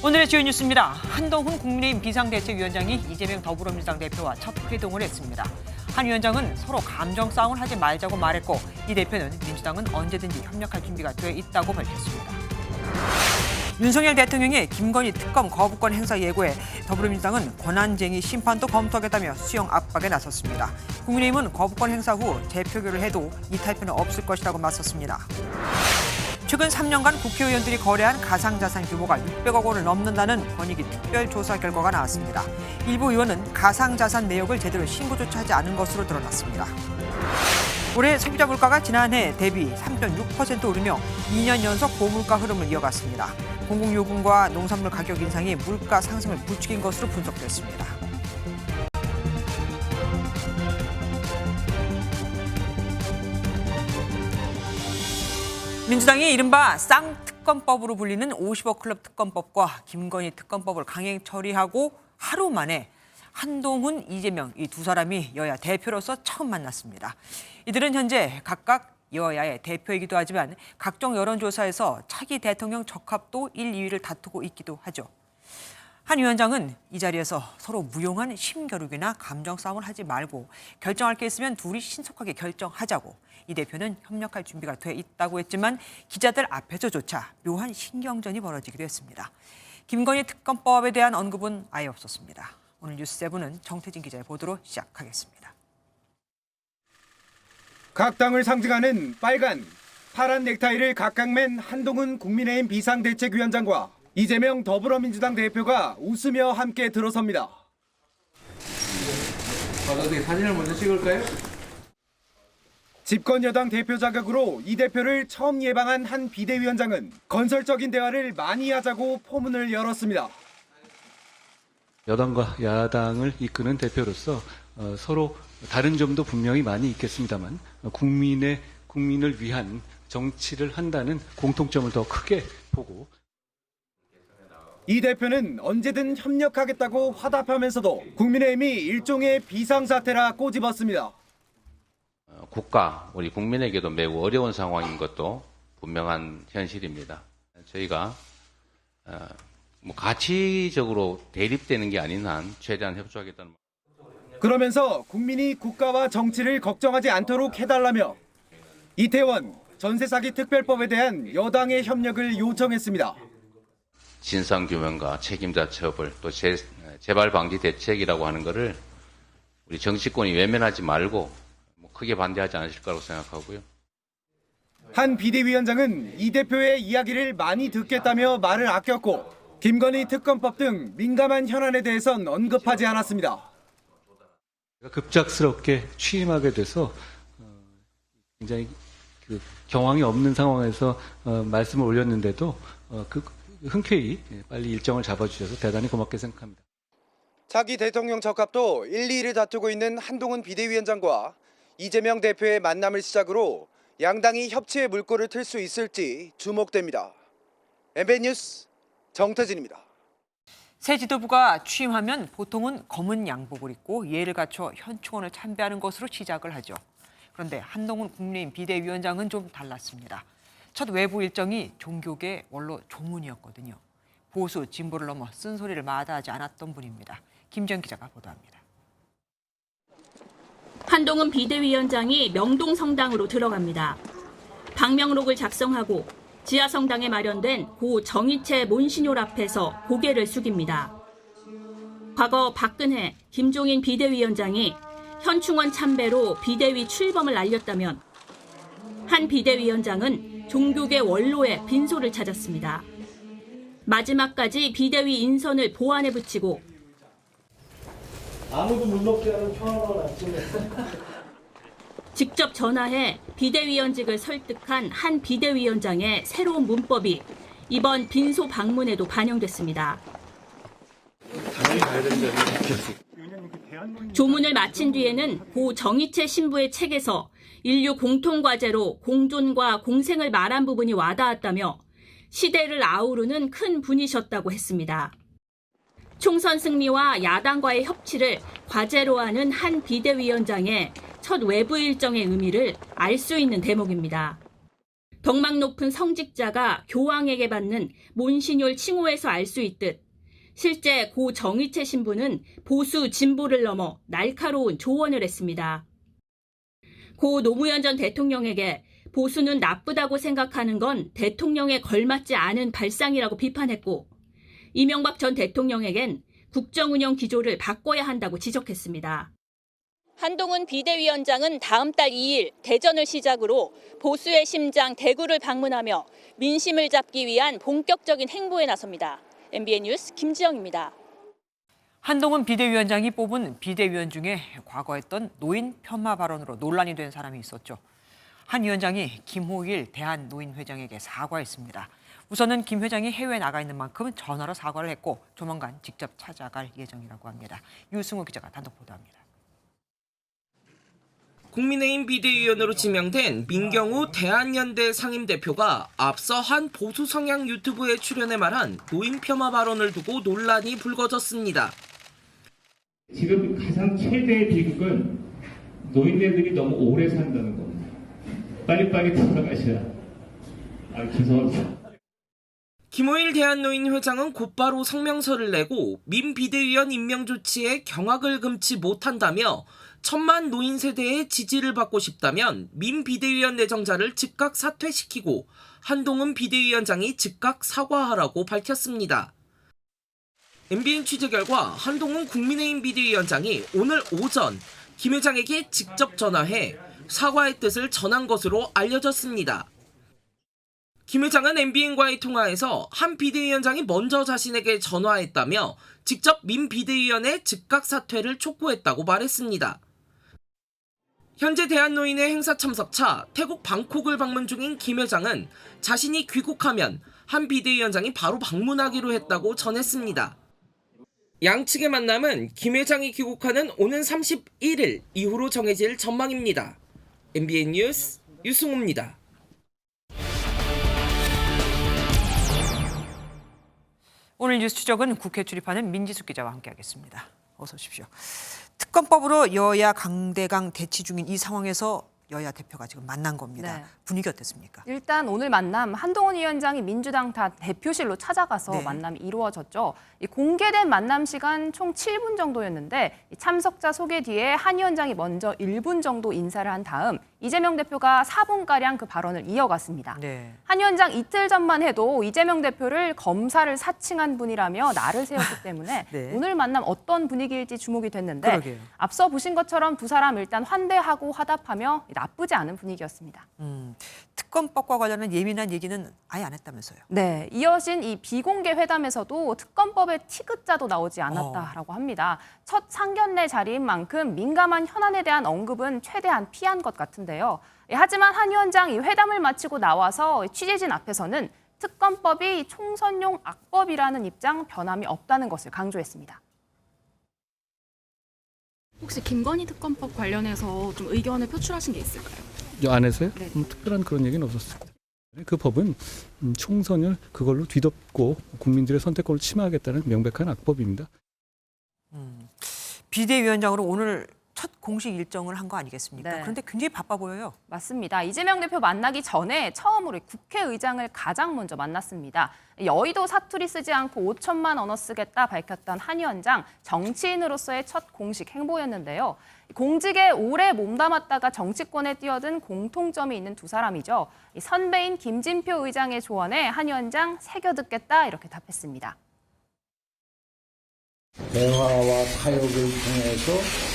오늘의 주요 뉴스입니다. 한동훈 국민의힘 비상대책위원장이 이재명 더불어민주당 대표와 첫 회동을 했습니다. 한 위원장은 서로 감정 싸움을 하지 말자고 말했고, 이 대표는 민주당은 언제든지 협력할 준비가 돼 있다고 밝혔습니다. 윤석열 대통령의 김건희 특검 거부권 행사 예고에 더불어민주당은 권한쟁의 심판도 검토하겠다며 수용 압박에 나섰습니다. 국민의힘은 거부권 행사 후 재표결을 해도 이탈표는 없을 것이라고 맞섰습니다. 최근 3년간 국회의원들이 거래한 가상자산 규모가 600억 원을 넘는다는 권익위 특별조사 결과가 나왔습니다. 일부 의원은 가상자산 내역을 제대로 신고조차 하지 않은 것으로 드러났습니다. 올해 소비자 물가가 지난해 대비 3.6% 오르며 2년 연속 고물가 흐름을 이어갔습니다. 공공요금과 농산물 가격 인상이 물가 상승을 부추긴 것으로 분석됐습니다. 민주당이 이른바 쌍특검법으로 불리는 50억 클럽 특검법과 김건희 특검법을 강행 처리하고 하루 만에 한동훈, 이재명 이 두 사람이 여야 대표로서 처음 만났습니다. 이들은 현재 각각 여야의 대표이기도 하지만 각종 여론조사에서 차기 대통령 적합도 1, 2위를 다투고 있기도 하죠. 한 위원장은 이 자리에서 서로 무용한 심겨루기나 감정 싸움을 하지 말고 결정할 게 있으면 둘이 신속하게 결정하자고, 이 대표는 협력할 준비가 돼 있다고 했지만 기자들 앞에서조차 묘한 신경전이 벌어지기도 했습니다. 김건희 특검법에 대한 언급은 아예 없었습니다. 오늘 뉴스7은 정태진 기자의 보도로 시작하겠습니다. 각 당을 상징하는 빨간, 파란 넥타이를 각각 맨 한동훈 국민의힘 비상대책위원장과 이재명 더불어민주당 대표가 웃으며 함께 들어섭니다. 어떻게 사진을 먼저 찍을까요? 집권 여당 대표 자격으로 이 대표를 처음 예방한 한 비대위원장은 건설적인 대화를 많이 하자고 포문을 열었습니다. 여당과 야당을 이끄는 대표로서 서로 다른 점도 분명히 많이 있겠습니다만 국민을 위한 정치를 한다는 공통점을 더 크게 보고, 이 대표는 언제든 협력하겠다고 화답하면서도 국민의힘이 일종의 비상사태라 꼬집었습니다. 국가, 우리 국민에게도 매우 어려운 상황인 것도 분명한 현실입니다. 저희가 가치적으로 대립되는 게 아닌 한 최대한 협조하겠다는. 그러면서 국민이 국가와 정치를 걱정하지 않도록 해달라며 이태원 전세사기 특별법에 대한 여당의 협력을 요청했습니다. 진상규명과 책임자 처벌, 또 재발 방지 대책이라고 하는 것을 우리 정치권이 외면하지 말고 크게 반대하지 않으실 거라고 생각하고요. 한 비대위원장은 이 대표의 이야기를 많이 듣겠다며 말을 아꼈고, 김건희 특검법 등 민감한 현안에 대해선 언급하지 않았습니다. 급작스럽게 취임하게 돼서 굉장히 경황이 없는 상황에서 말씀을 올렸는데도 흔쾌히 빨리 일정을 잡아주셔서 대단히 고맙게 생각합니다. 차기 대통령 적합도 1, 2위를 다투고 있는 한동훈 비대위원장과 이재명 대표의 만남을 시작으로 양당이 협치의 물꼬를 틀 수 있을지 주목됩니다. MBN 뉴스 정태진입니다. 새 지도부가 취임하면 보통은 검은 양복을 입고 예를 갖춰 현충원을 참배하는 것으로 시작을 하죠. 그런데 한동훈 국민의힘 비대위원장은 좀 달랐습니다. 첫 외부 일정이 종교계 원로 조문이었거든요. 보수, 진보를 넘어 쓴소리를 마다하지 않았던 분입니다. 김지영 기자가 보도합니다. 한동훈 비대위원장이 명동성당으로 들어갑니다. 방명록을 작성하고 지하성당에 마련된 고 정희채 몬시뇰 앞에서 고개를 숙입니다. 과거 박근혜, 김종인 비대위원장이 현충원 참배로 비대위 출범을 알렸다면 한 비대위원장은 종교계 원로의 빈소를 찾았습니다. 마지막까지 비대위 인선을 보안에 붙이고 아무도 못 먹게 하는 평화로운 아침에 직접 전화해 비대위원직을 설득한 한 비대위원장의 새로운 문법이 이번 빈소 방문에도 반영됐습니다. 조문을 마친 뒤에는 고 정희채 신부의 책에서 인류 공통과제로 공존과 공생을 말한 부분이 와닿았다며 시대를 아우르는 큰 분이셨다고 했습니다. 총선 승리와 야당과의 협치를 과제로 하는 한 비대위원장의 첫 외부 일정의 의미를 알 수 있는 대목입니다. 덕망 높은 성직자가 교황에게 받는 몬시뇰 칭호에서 알 수 있듯 실제 고 정희채 신부는 보수 진보를 넘어 날카로운 조언을 했습니다. 고 노무현 전 대통령에게 보수는 나쁘다고 생각하는 건 대통령에 걸맞지 않은 발상이라고 비판했고, 이명박 전 대통령에겐 국정운영 기조를 바꿔야 한다고 지적했습니다. 한동훈 비대위원장은 다음 달 2일 대전을 시작으로 보수의 심장 대구를 방문하며 민심을 잡기 위한 본격적인 행보에 나섭니다. MBN 뉴스 김지영입니다. 한동훈 비대위원장이 뽑은 비대위원 중에 과거 했던 노인 폄하 발언으로 논란이 된 사람이 있었죠. 한 위원장이 김호일 대한노인회장에게 사과했습니다. 우선은 김 회장이 해외에 나가 있는 만큼 전화로 사과를 했고 조만간 직접 찾아갈 예정이라고 합니다. 유승우 기자가 단독 보도합니다. 국민의힘 비대위원으로 지명된 민경우 대한연대 상임대표가 앞서 한 보수 성향 유튜브에 출연해 말한 노인 폄하 발언을 두고 논란이 불거졌습니다. 지금 가장 최대의 비극은 노인네들이 너무 오래 산다는 겁니다. 빨리빨리 돌아가셔야. 죄송합니다. 김호일 대한노인회장은 곧바로 성명서를 내고 민 비대위원 임명 조치에 경악을 금치 못한다며 천만 노인 세대의 지지를 받고 싶다면 민 비대위원 내정자를 즉각 사퇴시키고 한동훈 비대위원장이 즉각 사과하라고 밝혔습니다. MBN 취재 결과 한동훈 국민의힘 비대위원장이 오늘 오전 김 회장에게 직접 전화해 사과의 뜻을 전한 것으로 알려졌습니다. 김 회장은 MBN과의 통화에서 한 비대위원장이 먼저 자신에게 전화했다며 직접 민 비대위원의 즉각 사퇴를 촉구했다고 말했습니다. 현재 대한노인의 행사 참석차 태국 방콕을 방문 중인 김 회장은 자신이 귀국하면 한 비대위원장이 바로 방문하기로 했다고 전했습니다. 양측의 만남은 김 회장이 귀국하는 오는 31일 이후로 정해질 전망입니다. MBN 뉴스 유승우입니다. 오늘 뉴스 추적은 국회 출입하는 민지숙 기자와 함께하겠습니다. 어서 오십시오. 특검법으로 여야 강대강 대치 중인 이 상황에서 여야 대표가 지금 만난 겁니다. 네. 분위기 어땠습니까? 일단 오늘 만남 한동훈 위원장이 민주당 다 대표실로 찾아가서 네. 만남이 이루어졌죠. 이 공개된 만남 시간 총 7분 정도였는데 이 참석자 소개 뒤에 한 위원장이 먼저 1분 정도 인사를 한 다음 이재명 대표가 4분가량 그 발언을 이어갔습니다. 네. 한 위원장 이틀 전만 해도 이재명 대표를 검사를 사칭한 분이라며 날을 세웠기 때문에 네. 오늘 만남 어떤 분위기일지 주목이 됐는데 그러게요. 앞서 보신 것처럼 두 사람 일단 환대하고 화답하며 나쁘지 않은 분위기였습니다. 특검법과 관련한 예민한 얘기는 아예 안 했다면서요. 네, 이어진 이 비공개 회담에서도 특검법의 티귿자도 나오지 않았다라고 합니다. 첫 상견례 자리인 만큼 민감한 현안에 대한 언급은 최대한 피한 것 같은데요. 하지만 한 위원장 이 회담을 마치고 나와서 취재진 앞에서는 특검법이 총선용 악법이라는 입장 변함이 없다는 것을 강조했습니다. 혹시 김건희 특검법 관련해서 좀 의견을 표출하신 게 있을까요? 안에서요? 네. 특별한 그런 얘기는 없었습니다. 그 법은 총선을 그걸로 뒤덮고 국민들의 선택권을 침해하겠다는 명백한 악법입니다. 비대위원장으로 오늘 첫 공식 일정을 한 거 아니겠습니까? 네. 그런데 굉장히 바빠 보여요. 맞습니다. 이재명 대표 만나기 전에 처음으로 국회의장을 가장 먼저 만났습니다. 여의도 사투리 쓰지 않고 5천만 언어 쓰겠다 밝혔던 한 위원장, 정치인으로서의 첫 공식 행보였는데요. 공직에 오래 몸담았다가 정치권에 뛰어든 공통점이 있는 두 사람이죠. 선배인 김진표 의장의 조언에 한 위원장 새겨듣겠다 이렇게 답했습니다. 대화와 타협을 통해서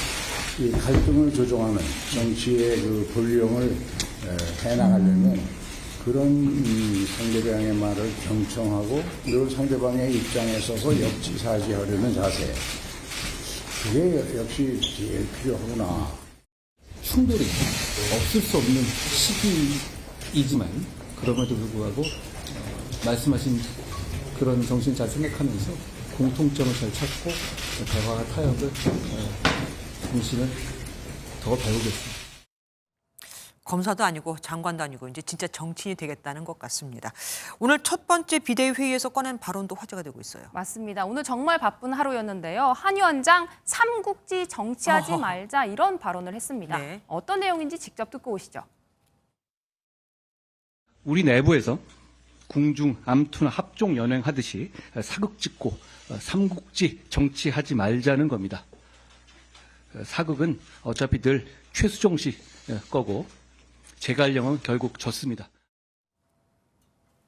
이 갈등을 조정하는 정치의 그 본령을 해나가려면 그런 상대방의 말을 경청하고 그리고 상대방의 입장에 서서 역지사지하려는 자세. 그게 역시 제일 필요하구나. 충돌이 없을 수 없는 시기이지만 그럼에도 불구하고 말씀하신 그런 정신 잘 생각하면서 공통점을 잘 찾고 대화와 타협을 정신을 더 배우겠습니다. 검사도 아니고 장관도 아니고 이제 진짜 정치인이 되겠다는 것 같습니다. 오늘 첫 번째 비대위 회의에서 꺼낸 발언도 화제가 되고 있어요. 맞습니다. 오늘 정말 바쁜 하루였는데요. 한 위원장 삼국지 정치하지 말자 이런 발언을 했습니다. 네. 어떤 내용인지 직접 듣고 오시죠. 우리 내부에서 궁중, 암투나 합종 연행하듯이 사극 짓고 삼국지 정치하지 말자는 겁니다. 사극은 어차피 늘 최수종 씨 거고 제갈량은 결국 졌습니다.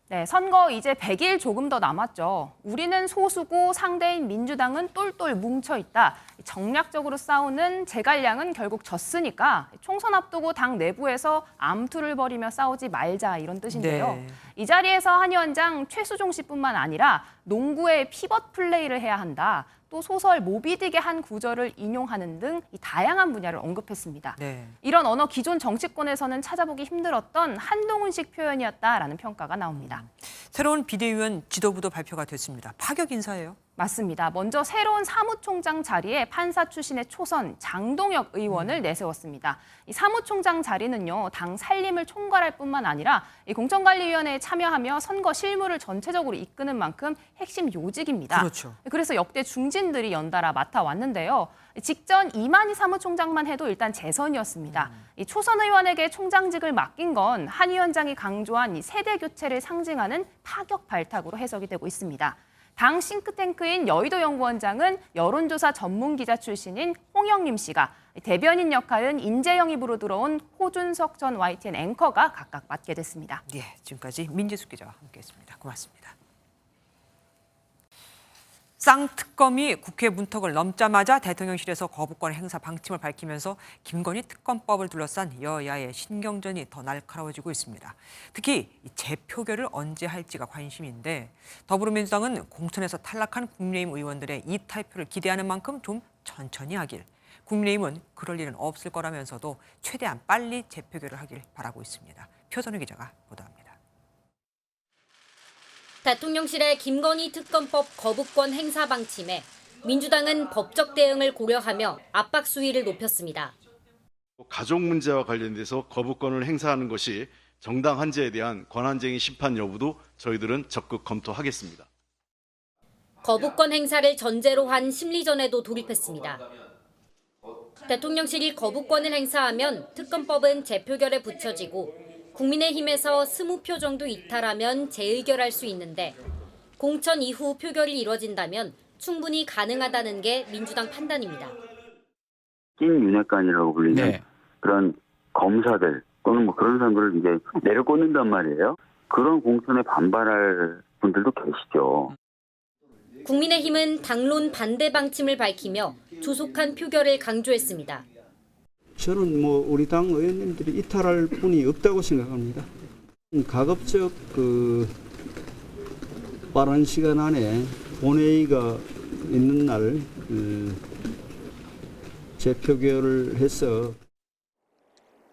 네, 선거 이제 100일 조금 더 남았죠. 우리는 소수고 상대인 민주당은 똘똘 뭉쳐있다. 정략적으로 싸우는 제갈량은 결국 졌으니까 총선 앞두고 당 내부에서 암투를 벌이며 싸우지 말자 이런 뜻인데요. 네. 이 자리에서 한 위원장 최수종 씨뿐만 아니라 농구의 피벗 플레이를 해야 한다. 또 소설 모비딕의 한 구절을 인용하는 등 이 다양한 분야를 언급했습니다. 네. 이런 언어 기존 정치권에서는 찾아보기 힘들었던 한동훈식 표현이었다라는 평가가 나옵니다. 새로운 비대위원 지도부도 발표가 됐습니다. 파격 인사예요? 맞습니다. 먼저 새로운 사무총장 자리에 판사 출신의 초선 장동혁 의원을 내세웠습니다. 이 사무총장 자리는요, 당 살림을 총괄할 뿐만 아니라 이 공천관리위원회에 참여하며 선거 실무를 전체적으로 이끄는 만큼 핵심 요직입니다. 그렇죠. 그래서 역대 중진들이 연달아 맡아왔는데요. 직전 이만희 사무총장만 해도 일단 재선이었습니다. 이 초선 의원에게 총장직을 맡긴 건 한 위원장이 강조한 이 세대 교체를 상징하는 파격 발탁으로 해석이 되고 있습니다. 당 싱크탱크인 여의도연구원장은 여론조사 전문기자 출신인 홍영림 씨가, 대변인 역할은 인재 영입으로 들어온 호준석 전 YTN 앵커가 각각 맡게 됐습니다. 예, 지금까지 민지숙 기자와 함께했습니다. 고맙습니다. 쌍특검이 국회 문턱을 넘자마자 대통령실에서 거부권 행사 방침을 밝히면서 김건희 특검법을 둘러싼 여야의 신경전이 더 날카로워지고 있습니다. 특히 이 재표결을 언제 할지가 관심인데 더불어민주당은 공천에서 탈락한 국민의힘 의원들의 이탈표를 기대하는 만큼 좀 천천히 하길, 국민의힘은 그럴 일은 없을 거라면서도 최대한 빨리 재표결을 하길 바라고 있습니다. 표선우 기자가 보도합니다. 대통령실의 김건희 특검법 거부권 행사 방침에 민주당은 법적 대응을 고려하며 압박 수위를 높였습니다. 가족 문제와 관련돼서 거부권을 행사하는 것이 정당한지에 대한 권한쟁의 심판 여부도 저희들은 적극 검토하겠습니다. 거부권 행사를 전제로 한 심리전에도 돌입했습니다. 대통령실이 거부권을 행사하면 특검법은 재표결에 붙여지고 국민의힘에서 20표 정도 이탈하면 재의결할 수 있는데 공천 이후 표결이 이뤄진다면 충분히 가능하다는 게 민주당 판단입니다. 찐윤핵관이라고 불리는 그런 검사들 또는 뭐 그런 사람들을 이제 내려꽂는단 말이에요. 그런 공천에 반발할 분들도 계시죠. 국민의힘은 당론 반대 방침을 밝히며 조속한 표결을 강조했습니다. 저는 우리 당 의원님들이 이탈할 분이 없다고 생각합니다. 가급적 빠른 시간 안에 본회의가 있는 날 재표결을 해서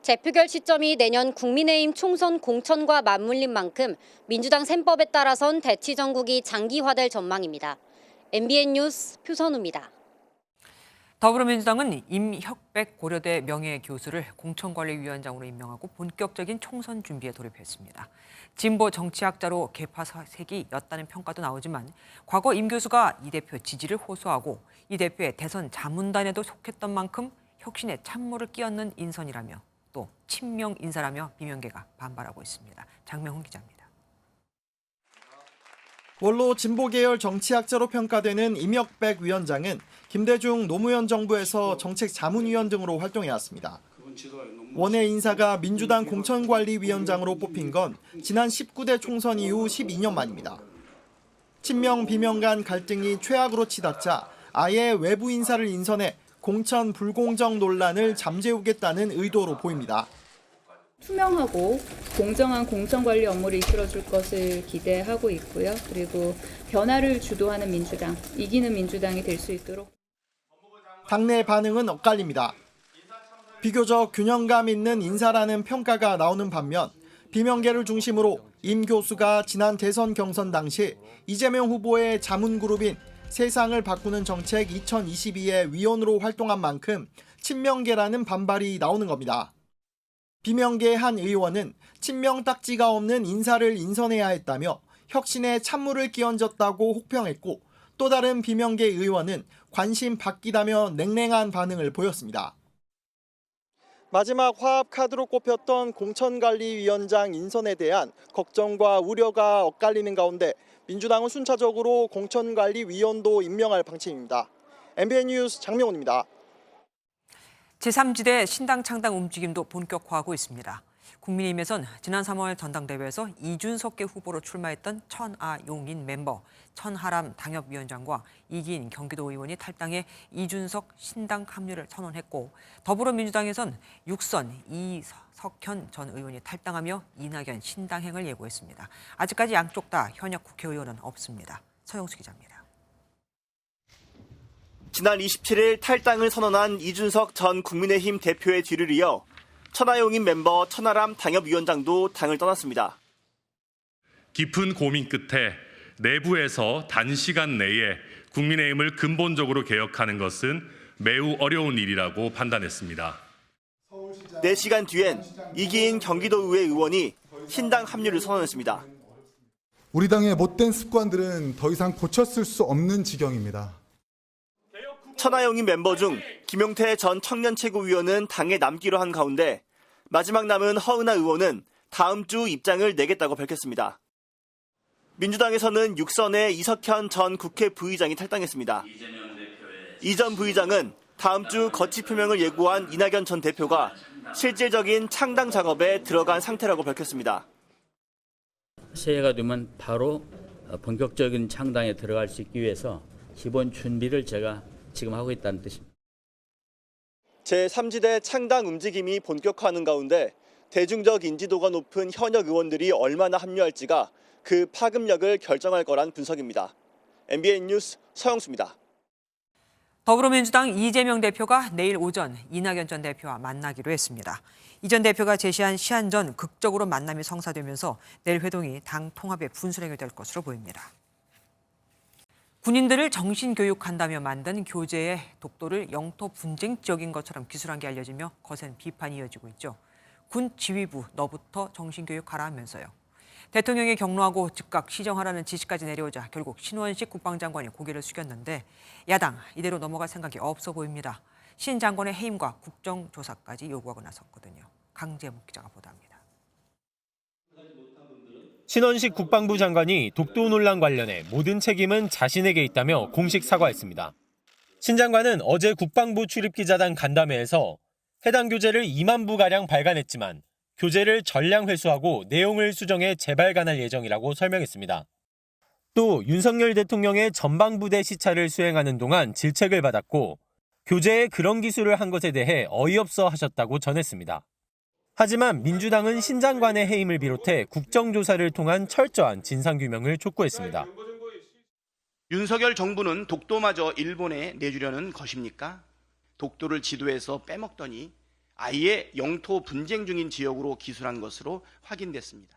재표결 시점이 내년 국민의힘 총선 공천과 맞물린 만큼 민주당 셈법에 따라선 대치 전국이 장기화될 전망입니다. MBN 뉴스 표선우입니다. 더불어민주당은 임혁백 고려대 명예교수를 공천관리위원장으로 임명하고 본격적인 총선 준비에 돌입했습니다. 진보 정치학자로 개파색이었다는 평가도 나오지만 과거 임 교수가 이 대표 지지를 호소하고 이 대표의 대선 자문단에도 속했던 만큼 혁신에 찬물을 끼얹는 인선이라며 또 친명 인사라며 비명계가 반발하고 있습니다. 장명훈 기자입니다. 원로 진보계열 정치학자로 평가되는 임혁백 위원장은 김대중 노무현 정부에서 정책자문위원 등으로 활동해왔습니다. 원외 인사가 민주당 공천관리위원장으로 뽑힌 건 지난 19대 총선 이후 12년 만입니다. 친명 비명 간 갈등이 최악으로 치닫자 아예 외부 인사를 인선해 공천 불공정 논란을 잠재우겠다는 의도로 보입니다. 투명하고 공정한 공천관리 업무를 이끌어줄 것을 기대하고 있고요. 그리고 변화를 주도하는 민주당, 이기는 민주당이 될 수 있도록. 당내 반응은 엇갈립니다. 비교적 균형감 있는 인사라는 평가가 나오는 반면 비명계를 중심으로 임 교수가 지난 대선 경선 당시 이재명 후보의 자문그룹인 세상을 바꾸는 정책 2022의 위원으로 활동한 만큼 친명계라는 반발이 나오는 겁니다. 비명계 한 의원은 친명 딱지가 없는 인사를 인선해야 했다며 혁신에 찬물을 끼얹었다고 혹평했고 또 다른 비명계 의원은 관심 바뀌다며 냉랭한 반응을 보였습니다. 마지막 화합 카드로 꼽혔던 공천관리위원장 인선에 대한 걱정과 우려가 엇갈리는 가운데 민주당은 순차적으로 공천관리위원도 임명할 방침입니다. MBN 뉴스 장명훈입니다. 제3지대 신당 창당 움직임도 본격화하고 있습니다. 국민의힘에선 지난 3월 전당대회에서 이준석계 후보로 출마했던 천아용인 멤버, 천하람 당협위원장과 이기인 경기도 의원이 탈당해 이준석 신당 합류를 선언했고, 더불어민주당에선 육선 이석현 전 의원이 탈당하며 이낙연 신당행을 예고했습니다. 아직까지 양쪽 다 현역 국회의원은 없습니다. 서영수 기자입니다. 지난 27일 탈당을 선언한 이준석 전 국민의힘 대표의 뒤를 이어 천하용인 멤버 천하람 당협위원장도 당을 떠났습니다. 깊은 고민 끝에 내부에서 단시간 내에 국민의힘을 근본적으로 개혁하는 것은 매우 어려운 일이라고 판단했습니다. 4시간 뒤엔 이기인 경기도의회 의원이 신당 합류를 선언했습니다. 우리 당의 못된 습관들은 더 이상 고쳤을 수 없는 지경입니다. 천하용인 멤버 중 김용태 전 청년최고위원은 당에 남기로 한 가운데 마지막 남은 허은하 의원은 다음 주 입장을 내겠다고 밝혔습니다. 민주당에서는 육선의 이석현 전 국회 부의장이 탈당했습니다. 이 전 부의장은 다음 주 거취 표명을 예고한 이낙연 전 대표가 실질적인 창당 작업에 들어간 상태라고 밝혔습니다. 새해가 되면 바로 본격적인 창당에 들어갈 수 있기 위해서 기본 준비를 제가 지금 하고 있다는 뜻입니다. 제3지대 창당 움직임이 본격화하는 가운데 대중적 인지도가 높은 현역 의원들이 얼마나 합류할지가 그 파급력을 결정할 거란 분석입니다. MBN 뉴스 서영수입니다. 더불어민주당 이재명 대표가 내일 오전 이낙연 전 대표와 만나기로 했습니다. 이 전 대표가 제시한 시한 전 극적으로 만남이 성사되면서 내일 회동이 당 통합의 분수령이 될 것으로 보입니다. 군인들을 정신교육한다며 만든 교재의 독도를 영토 분쟁 지역인 것처럼 기술한 게 알려지며 거센 비판이 이어지고 있죠. 군 지휘부 너부터 정신교육하라 하면서요. 대통령이 격노하고 즉각 시정하라는 지시까지 내려오자 결국 신원식 국방장관이 고개를 숙였는데 야당 이대로 넘어갈 생각이 없어 보입니다. 신 장관의 해임과 국정조사까지 요구하고 나섰거든요. 강재목 기자가 보도합니다. 신원식 국방부 장관이 독도 논란 관련해 모든 책임은 자신에게 있다며 공식 사과했습니다. 신 장관은 어제 국방부 출입기자단 간담회에서 해당 교재를 2만 부가량 발간했지만 교재를 전량 회수하고 내용을 수정해 재발간할 예정이라고 설명했습니다. 또 윤석열 대통령의 전방부대 시찰을 수행하는 동안 질책을 받았고 교재에 그런 기술을 한 것에 대해 어이없어 하셨다고 전했습니다. 하지만 민주당은 신 장관의 해임을 비롯해 국정조사를 통한 철저한 진상규명을 촉구했습니다. 윤석열 정부는 독도마저 일본에 내주려는 것입니까? 독도를 지도에서 빼먹더니 아예 영토 분쟁 중인 지역으로 기술한 것으로 확인됐습니다.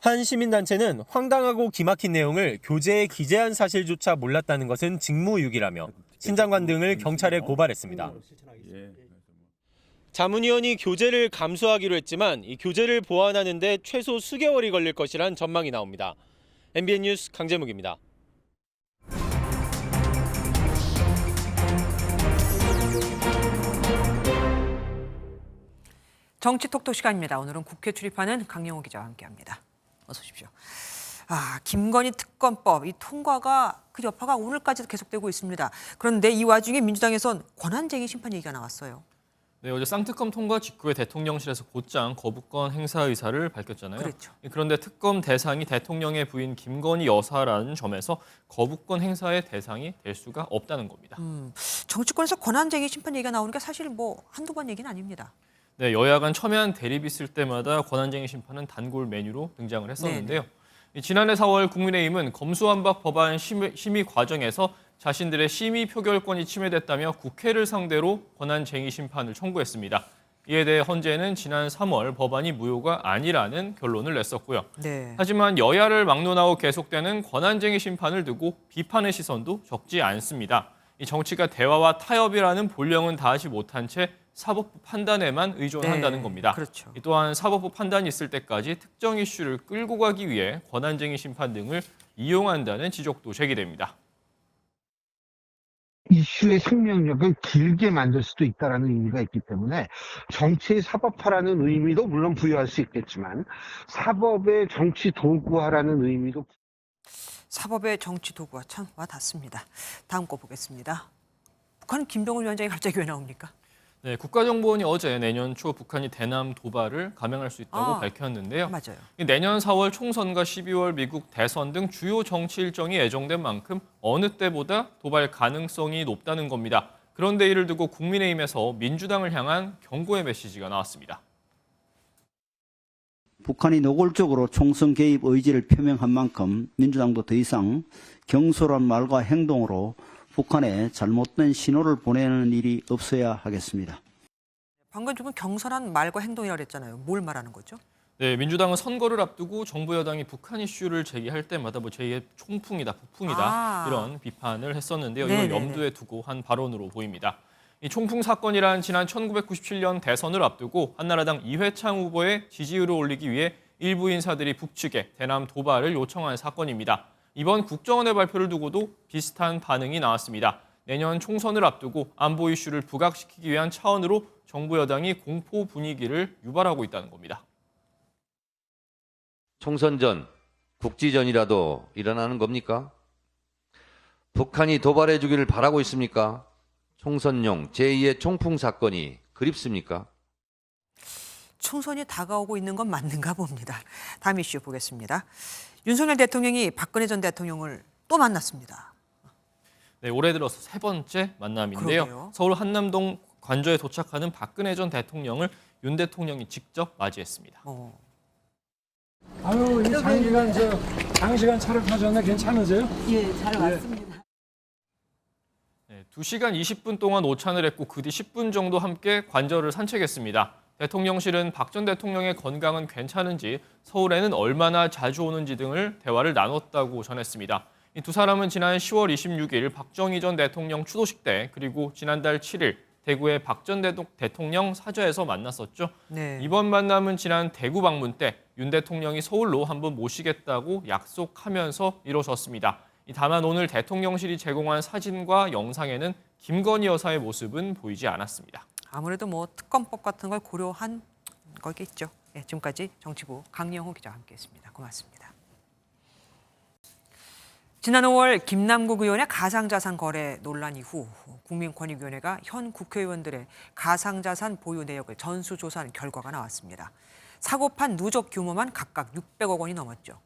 한 시민단체는 황당하고 기막힌 내용을 교재에 기재한 사실조차 몰랐다는 것은 직무유기라며 신 장관 등을 경찰에 고발했습니다. 자문위원이 교재를 감수하기로 했지만 이 교재를 보완하는 데 최소 수개월이 걸릴 것이란 전망이 나옵니다. MBN 뉴스 강재묵입니다. 정치톡톡 시간입니다. 오늘은 국회 출입하는 강영호 기자와 함께합니다. 어서 오십시오. 김건희 특검법 이 통과가 그 여파가 오늘까지도 계속되고 있습니다. 그런데 이 와중에 민주당에선 권한쟁의 심판 얘기가 나왔어요. 네, 어제 쌍특검 통과 직후에 대통령실에서 곧장 거부권 행사 의사를 밝혔잖아요. 그렇죠. 그런데 특검 대상이 대통령의 부인 김건희 여사라는 점에서 거부권 행사의 대상이 될 수가 없다는 겁니다. 정치권에서 권한쟁의 심판 얘기가 나오는 게 사실 한두 번 얘기는 아닙니다. 네, 여야 간 첨예한 대립이 있을 때마다 권한쟁의 심판은 단골 메뉴로 등장을 했었는데요. 지난해 4월 국민의힘은 검수완박 법안 심의 과정에서 자신들의 심의 표결권이 침해됐다며 국회를 상대로 권한쟁의 심판을 청구했습니다. 이에 대해 헌재는 지난 3월 법안이 무효가 아니라는 결론을 냈었고요. 네. 하지만 여야를 막론하고 계속되는 권한쟁의 심판을 두고 비판의 시선도 적지 않습니다. 이 정치가 대화와 타협이라는 본령은 다하지 못한 채 사법부 판단에만 의존한다는 겁니다. 그렇죠. 또한 사법부 판단이 있을 때까지 특정 이슈를 끌고 가기 위해 권한쟁의 심판 등을 이용한다는 지적도 제기됩니다. 이슈의 생명력을 길게 만들 수도 있다는 의미가 있기 때문에 정치의 사법화라는 의미도 물론 부여할 수 있겠지만 사법의 정치 도구화라는 의미도 사법의 정치 도구와 참 와닿습니다. 다음 거 보겠습니다. 북한 김정은 위원장이 갑자기 왜 나옵니까? 네, 국가정보원이 어제 내년 초 북한이 대남 도발을 감행할 수 있다고 밝혔는데요. 맞아요. 내년 4월 총선과 12월 미국 대선 등 주요 정치 일정이 예정된 만큼 어느 때보다 도발 가능성이 높다는 겁니다. 그런데 이를 두고 국민의힘에서 민주당을 향한 경고의 메시지가 나왔습니다. 북한이 노골적으로 총선 개입 의지를 표명한 만큼 민주당도 더 이상 경솔한 말과 행동으로 북한에 잘못된 신호를 보내는 일이 없어야 하겠습니다. 방금 조금 경솔한 말과 행동이라고 했잖아요. 뭘 말하는 거죠? 네, 민주당은 선거를 앞두고 정부 여당이 북한 이슈를 제기할 때마다 제2의 총풍이다, 북풍이다 이런 비판을 했었는데요. 이걸 염두에 두고 한 발언으로 보입니다. 이 총풍 사건이란 지난 1997년 대선을 앞두고 한나라당 이회창 후보의 지지율을 올리기 위해 일부 인사들이 북측에 대남 도발을 요청한 사건입니다. 이번 국정원의 발표를 두고도 비슷한 반응이 나왔습니다. 내년 총선을 앞두고 안보 이슈를 부각시키기 위한 차원으로 정부 여당이 공포 분위기를 유발하고 있다는 겁니다. 총선 전, 국지전이라도 일어나는 겁니까? 북한이 도발해 주기를 바라고 있습니까? 총선용 제2의 총풍 사건이 그립습니까? 총선이 다가오고 있는 건 맞는가 봅니다. 다음 이슈 보겠습니다. 윤석열 대통령이 박근혜 전 대통령을 또 만났습니다. 네, 올해 들어서 세 번째 만남인데요. 그러게요. 서울 한남동 관저에 도착하는 박근혜 전 대통령을 윤 대통령이 직접 맞이했습니다. 아유, 장시간 차를 타셨네. 괜찮으세요? 예, 잘 왔습니다. 네, 2시간 20분 동안 오찬을 했고 그 뒤 10분 정도 함께 관저를 산책했습니다. 대통령실은 박 전 대통령의 건강은 괜찮은지, 서울에는 얼마나 자주 오는지 등을 대화를 나눴다고 전했습니다. 이 두 사람은 지난 10월 26일 박정희 전 대통령 추도식 때 그리고 지난달 7일 대구의 박 전 대통령 사저에서 만났었죠. 네. 이번 만남은 지난 대구 방문 때 윤 대통령이 서울로 한번 모시겠다고 약속하면서 이루어졌습니다. 다만 오늘 대통령실이 제공한 사진과 영상에는 김건희 여사의 모습은 보이지 않았습니다. 아무래도 특검법 같은 걸 고려한 거겠죠. 네, 지금까지 정치부 강영호 기자와 함께했습니다. 고맙습니다. 지난 5월 김남국 의원의 가상자산 거래 논란 이후 국민권익위원회가 현 국회의원들의 가상자산 보유 내역을 전수조사한 결과가 나왔습니다. 사고판 누적 규모만 각각 600억 원이 넘었죠.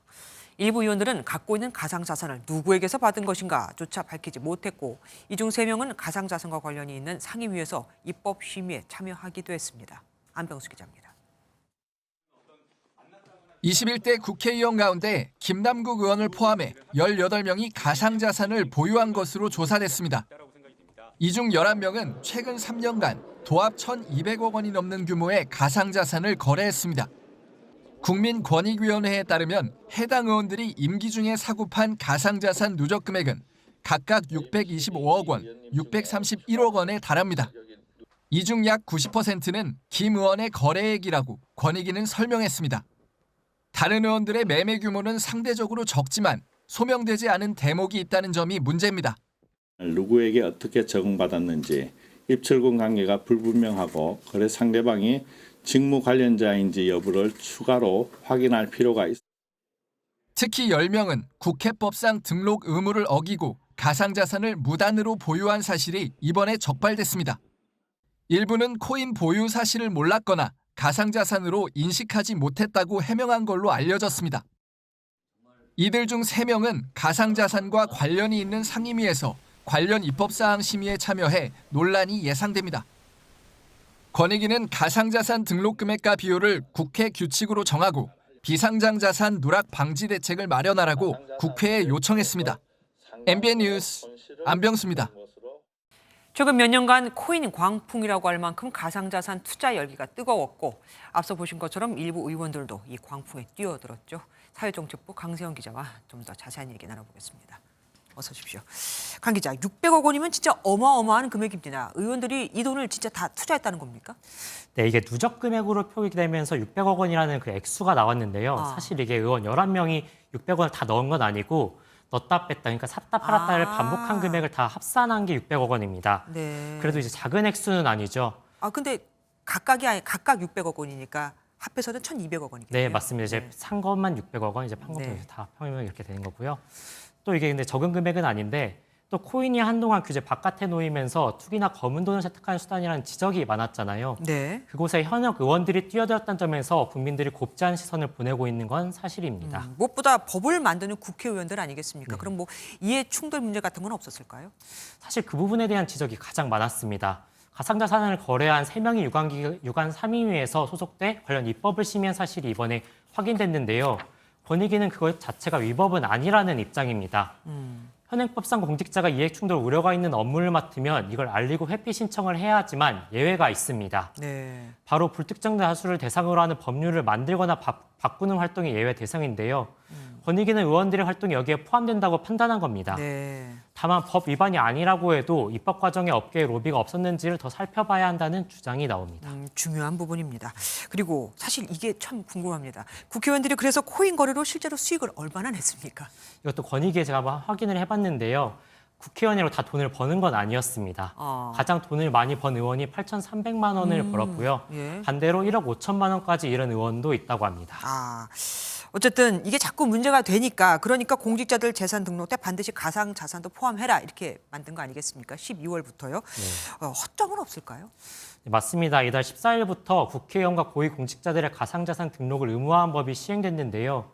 일부 의원들은 갖고 있는 가상자산을 누구에게서 받은 것인가조차 밝히지 못했고 이 중 3명은 가상자산과 관련이 있는 상임위에서 입법 심의에 참여하기도 했습니다. 안병수 기자입니다. 21대 국회의원 가운데 김남국 의원을 포함해 18명이 가상자산을 보유한 것으로 조사됐습니다. 이 중 11명은 최근 3년간 도합 1,200억 원이 넘는 규모의 가상자산을 거래했습니다. 국민권익위원회에 따르면 해당 의원들이 임기 중에 사고판 가상자산 누적 금액은 각각 625억 원, 631억 원에 달합니다. 이 중 약 90%는 김 의원의 거래액이라고 권익위는 설명했습니다. 다른 의원들의 매매 규모는 상대적으로 적지만 소명되지 않은 대목이 있다는 점이 문제입니다. 누구에게 어떻게 제공받았는지, 입출금 관계가 불분명하고 거래 상대방이 직무 관련자인지 여부를 추가로 확인할 필요가 있습니다. 특히 10명은 국회법상 등록 의무를 어기고 가상자산을 무단으로 보유한 사실이 이번에 적발됐습니다. 일부는 코인 보유 사실을 몰랐거나 가상자산으로 인식하지 못했다고 해명한 걸로 알려졌습니다. 이들 중 3명은 가상자산과 관련이 있는 상임위에서 관련 입법사항 심의에 참여해 논란이 예상됩니다. 권익위는 가상자산 등록 금액과 비율을 국회 규칙으로 정하고 비상장 자산 누락 방지 대책을 마련하라고 국회에 요청했습니다. MBN 뉴스 안병수입니다. 최근 몇 년간 코인 광풍이라고 할 만큼 가상자산 투자 열기가 뜨거웠고 앞서 보신 것처럼 일부 의원들도 이 광풍에 뛰어들었죠. 사회정책부 강세영 기자와 좀 더 자세한 얘기 나눠보겠습니다. 어서 오십시오. 강 기자, 600억 원이면 진짜 어마어마한 금액입니다. 의원들이 이 돈을 진짜 다 투자했다는 겁니까? 네, 이게 누적 금액으로 표기되면서 600억 원이라는 그 액수가 나왔는데요. 사실 이게 의원 11명이 600원을 다 넣은 건 아니고 넣다 뺐다, 그러니까 샀다 팔았다를 반복한 금액을 다 합산한 게 600억 원입니다. 네. 그래도 이제 작은 액수는 아니죠. 근데 각각 600억 원이니까 합해서는 1,200억 원이겠네요. 네, 맞습니다. 이제 산 것만 600억 원, 이제 판 것도 네. 다 평면 이렇게 되는 거고요. 또 이게 근데 적은 금액은 아닌데 또 코인이 한동안 규제 바깥에 놓이면서 투기나 검은 돈을 세탁하는 수단이라는 지적이 많았잖아요. 네. 그곳에 현역 의원들이 뛰어들었다는 점에서 국민들이 곱지 않은 시선을 보내고 있는 건 사실입니다. 무엇보다 법을 만드는 국회의원들 아니겠습니까? 네. 그럼 뭐 이해 충돌 문제 같은 건 없었을까요? 사실 그 부분에 대한 지적이 가장 많았습니다. 가상자산을 거래한 3명이 유관 3위에서 소속돼 관련 입법을 심의한 사실이 이번에 확인됐는데요. 권익위는 그것 자체가 위법은 아니라는 입장입니다. 현행법상 공직자가 이해충돌 우려가 있는 업무를 맡으면 이걸 알리고 회피 신청을 해야 하지만 예외가 있습니다. 네. 바로 불특정 다수를 대상으로 하는 법률을 만들거나 바꾸는 활동이 예외 대상인데요. 권익위는 의원들의 활동이 여기에 포함된다고 판단한 겁니다. 네. 다만 법 위반이 아니라고 해도 입법 과정에 업계의 로비가 없었는지를 더 살펴봐야 한다는 주장이 나옵니다. 중요한 부분입니다. 그리고 사실 이게 참 궁금합니다. 국회의원들이 그래서 코인 거래로 실제로 수익을 얼마나 냈습니까? 이것도 권익위에 제가 한번 확인을 해봤는데요. 국회의원으로 다 돈을 버는 건 아니었습니다. 가장 돈을 많이 번 의원이 8,300만 원을 벌었고요. 예. 반대로 1억 5천만 원까지 잃은 의원도 있다고 합니다. 어쨌든 이게 자꾸 문제가 되니까 그러니까 공직자들 재산 등록 때 반드시 가상 자산도 포함해라 이렇게 만든 거 아니겠습니까? 12월부터요. 네. 허점은 없을까요? 네, 맞습니다. 이달 14일부터 국회의원과 고위공직자들의 가상자산 등록을 의무화한 법이 시행됐는데요.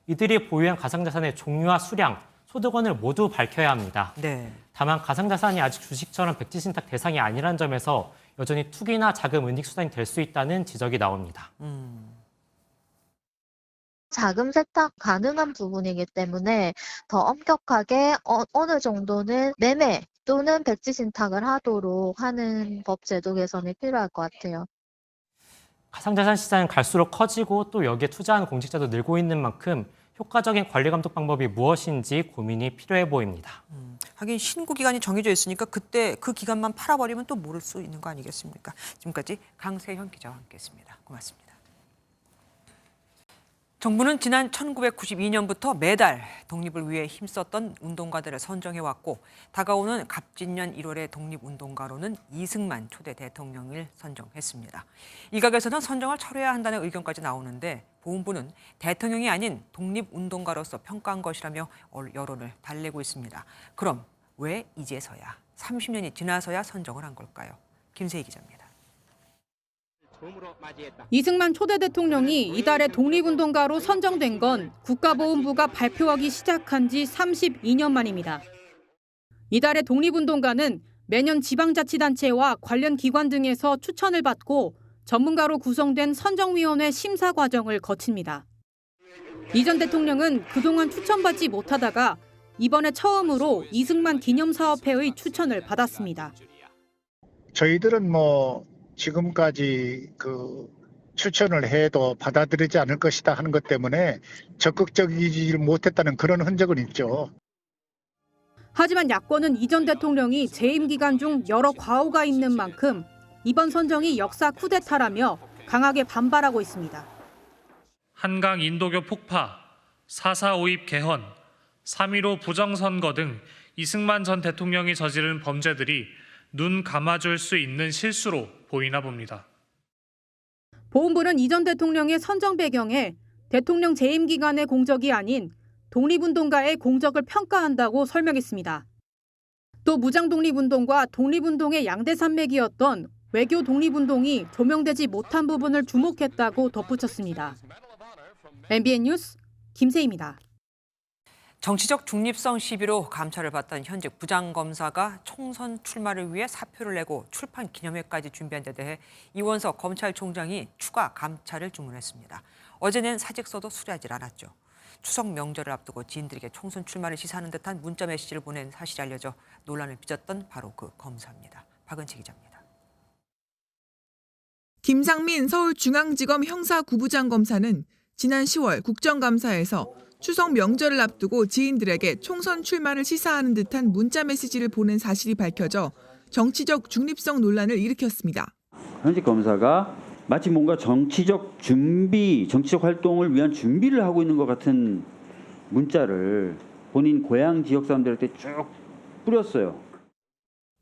이들이 보유한 가상자산의 종류와 수량, 소득원을 모두 밝혀야 합니다. 네. 다만 가상자산이 아직 주식처럼 백지신탁 대상이 아니라는 점에서 여전히 투기나 자금 은닉 수단이 될 수 있다는 지적이 나옵니다. 자금 세탁 가능한 부분이기 때문에 더 엄격하게 어느 정도는 매매 또는 백지 신탁을 하도록 하는 법 제도 개선이 필요할 것 같아요. 가상자산 시장은 갈수록 커지고 또 여기에 투자하는 공직자도 늘고 있는 만큼 효과적인 관리 감독 방법이 무엇인지 고민이 필요해 보입니다. 하긴 신고 기간이 정해져 있으니까 그때 그 기간만 팔아버리면 또 모를 수 있는 거 아니겠습니까? 지금까지 강세현 기자와 함께했습니다. 고맙습니다. 정부는 지난 1992년부터 매달 독립을 위해 힘썼던 운동가들을 선정해왔고 다가오는 갑진년 1월의 독립운동가로는 이승만 초대 대통령을 선정했습니다. 일각에서는 선정을 철회해야 한다는 의견까지 나오는데 보훈부는 대통령이 아닌 독립운동가로서 평가한 것이라며 여론을 달래고 있습니다. 그럼 왜 이제서야 30년이 지나서야 선정을 한 걸까요? 김세희 기자입니다. 이승만 초대 대통령이 이달에 독립운동가로 선정된 건 국가보훈부가 발표하기 시작한 지 32년 만입니다. 이달의 독립운동가는 매년 지방자치단체와 관련 기관 등에서 추천을 받고 전문가로 구성된 선정위원회 심사 과정을 거칩니다. 이 전 대통령은 그동안 추천받지 못하다가 이번에 처음으로 이승만 기념사업회의 추천을 받았습니다. 저희들은 지금까지 추천을 해도 받아들이지 않을 것이다 하는 것 때문에 적극적이지 못했다는 그런 흔적은 있죠. 하지만 야권은 이 전 대통령이 재임 기간 중 여러 과오가 있는 만큼 이번 선정이 역사 쿠데타라며 강하게 반발하고 있습니다. 한강 인도교 폭파, 4.4 오입 개헌, 3.15 부정선거 등 이승만 전 대통령이 저지른 범죄들이 눈 감아줄 수 있는 실수로 보이나 봅니다. 보훈부는 이 전 대통령의 선정 배경에 대통령 재임 기간의 공적이 아닌 독립운동가의 공적을 평가한다고 설명했습니다. 또 무장독립운동과 독립운동의 양대 산맥이었던 외교 독립운동이 조명되지 못한 부분을 주목했다고 덧붙였습니다. MBN 뉴스 김세희입니다. 정치적 중립성 시비로 감찰을 받던 현직 부장검사가 총선 출마를 위해 사표를 내고 출판 기념회까지 준비한 데 대해 이원석 검찰총장이 추가 감찰을 주문했습니다. 어제 낸 사직서도 수리하지 않았죠. 추석 명절을 앞두고 지인들에게 총선 출마를 시사하는 듯한 문자 메시지를 보낸 사실이 알려져 논란을 빚었던 바로 그 검사입니다. 박은채 기자입니다. 김상민 서울중앙지검 형사구부장검사는 지난 10월 국정감사에서 추석 명절을 앞두고 지인들에게 총선 출마를 시사하는 듯한 문자 메시지를 보낸 사실이 밝혀져 정치적 중립성 논란을 일으켰습니다. 현직 검사가 마치 뭔가 정치적 활동을 위한 준비를 하고 있는 것 같은 문자를 본인 고향 지역 사람들한테 쭉 뿌렸어요.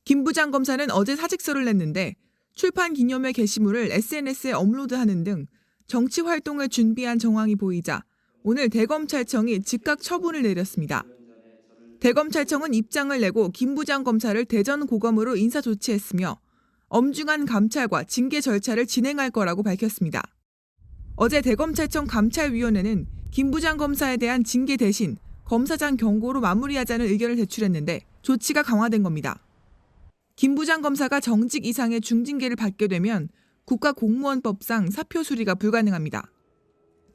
김 부장 검사는 어제 사직서를 냈는데 출판 기념회 게시물을 SNS에 업로드하는 등 정치 활동을 준비한 정황이 보이자 오늘 대검찰청이 즉각 처분을 내렸습니다. 대검찰청은 입장을 내고 김 부장 검사를 대전고검으로 인사 조치했으며 엄중한 감찰과 징계 절차를 진행할 거라고 밝혔습니다. 어제 대검찰청 감찰위원회는 김 부장 검사에 대한 징계 대신 검사장 경고로 마무리하자는 의견을 제출했는데 조치가 강화된 겁니다. 김 부장 검사가 정직 이상의 중징계를 받게 되면 국가공무원법상 사표 수리가 불가능합니다.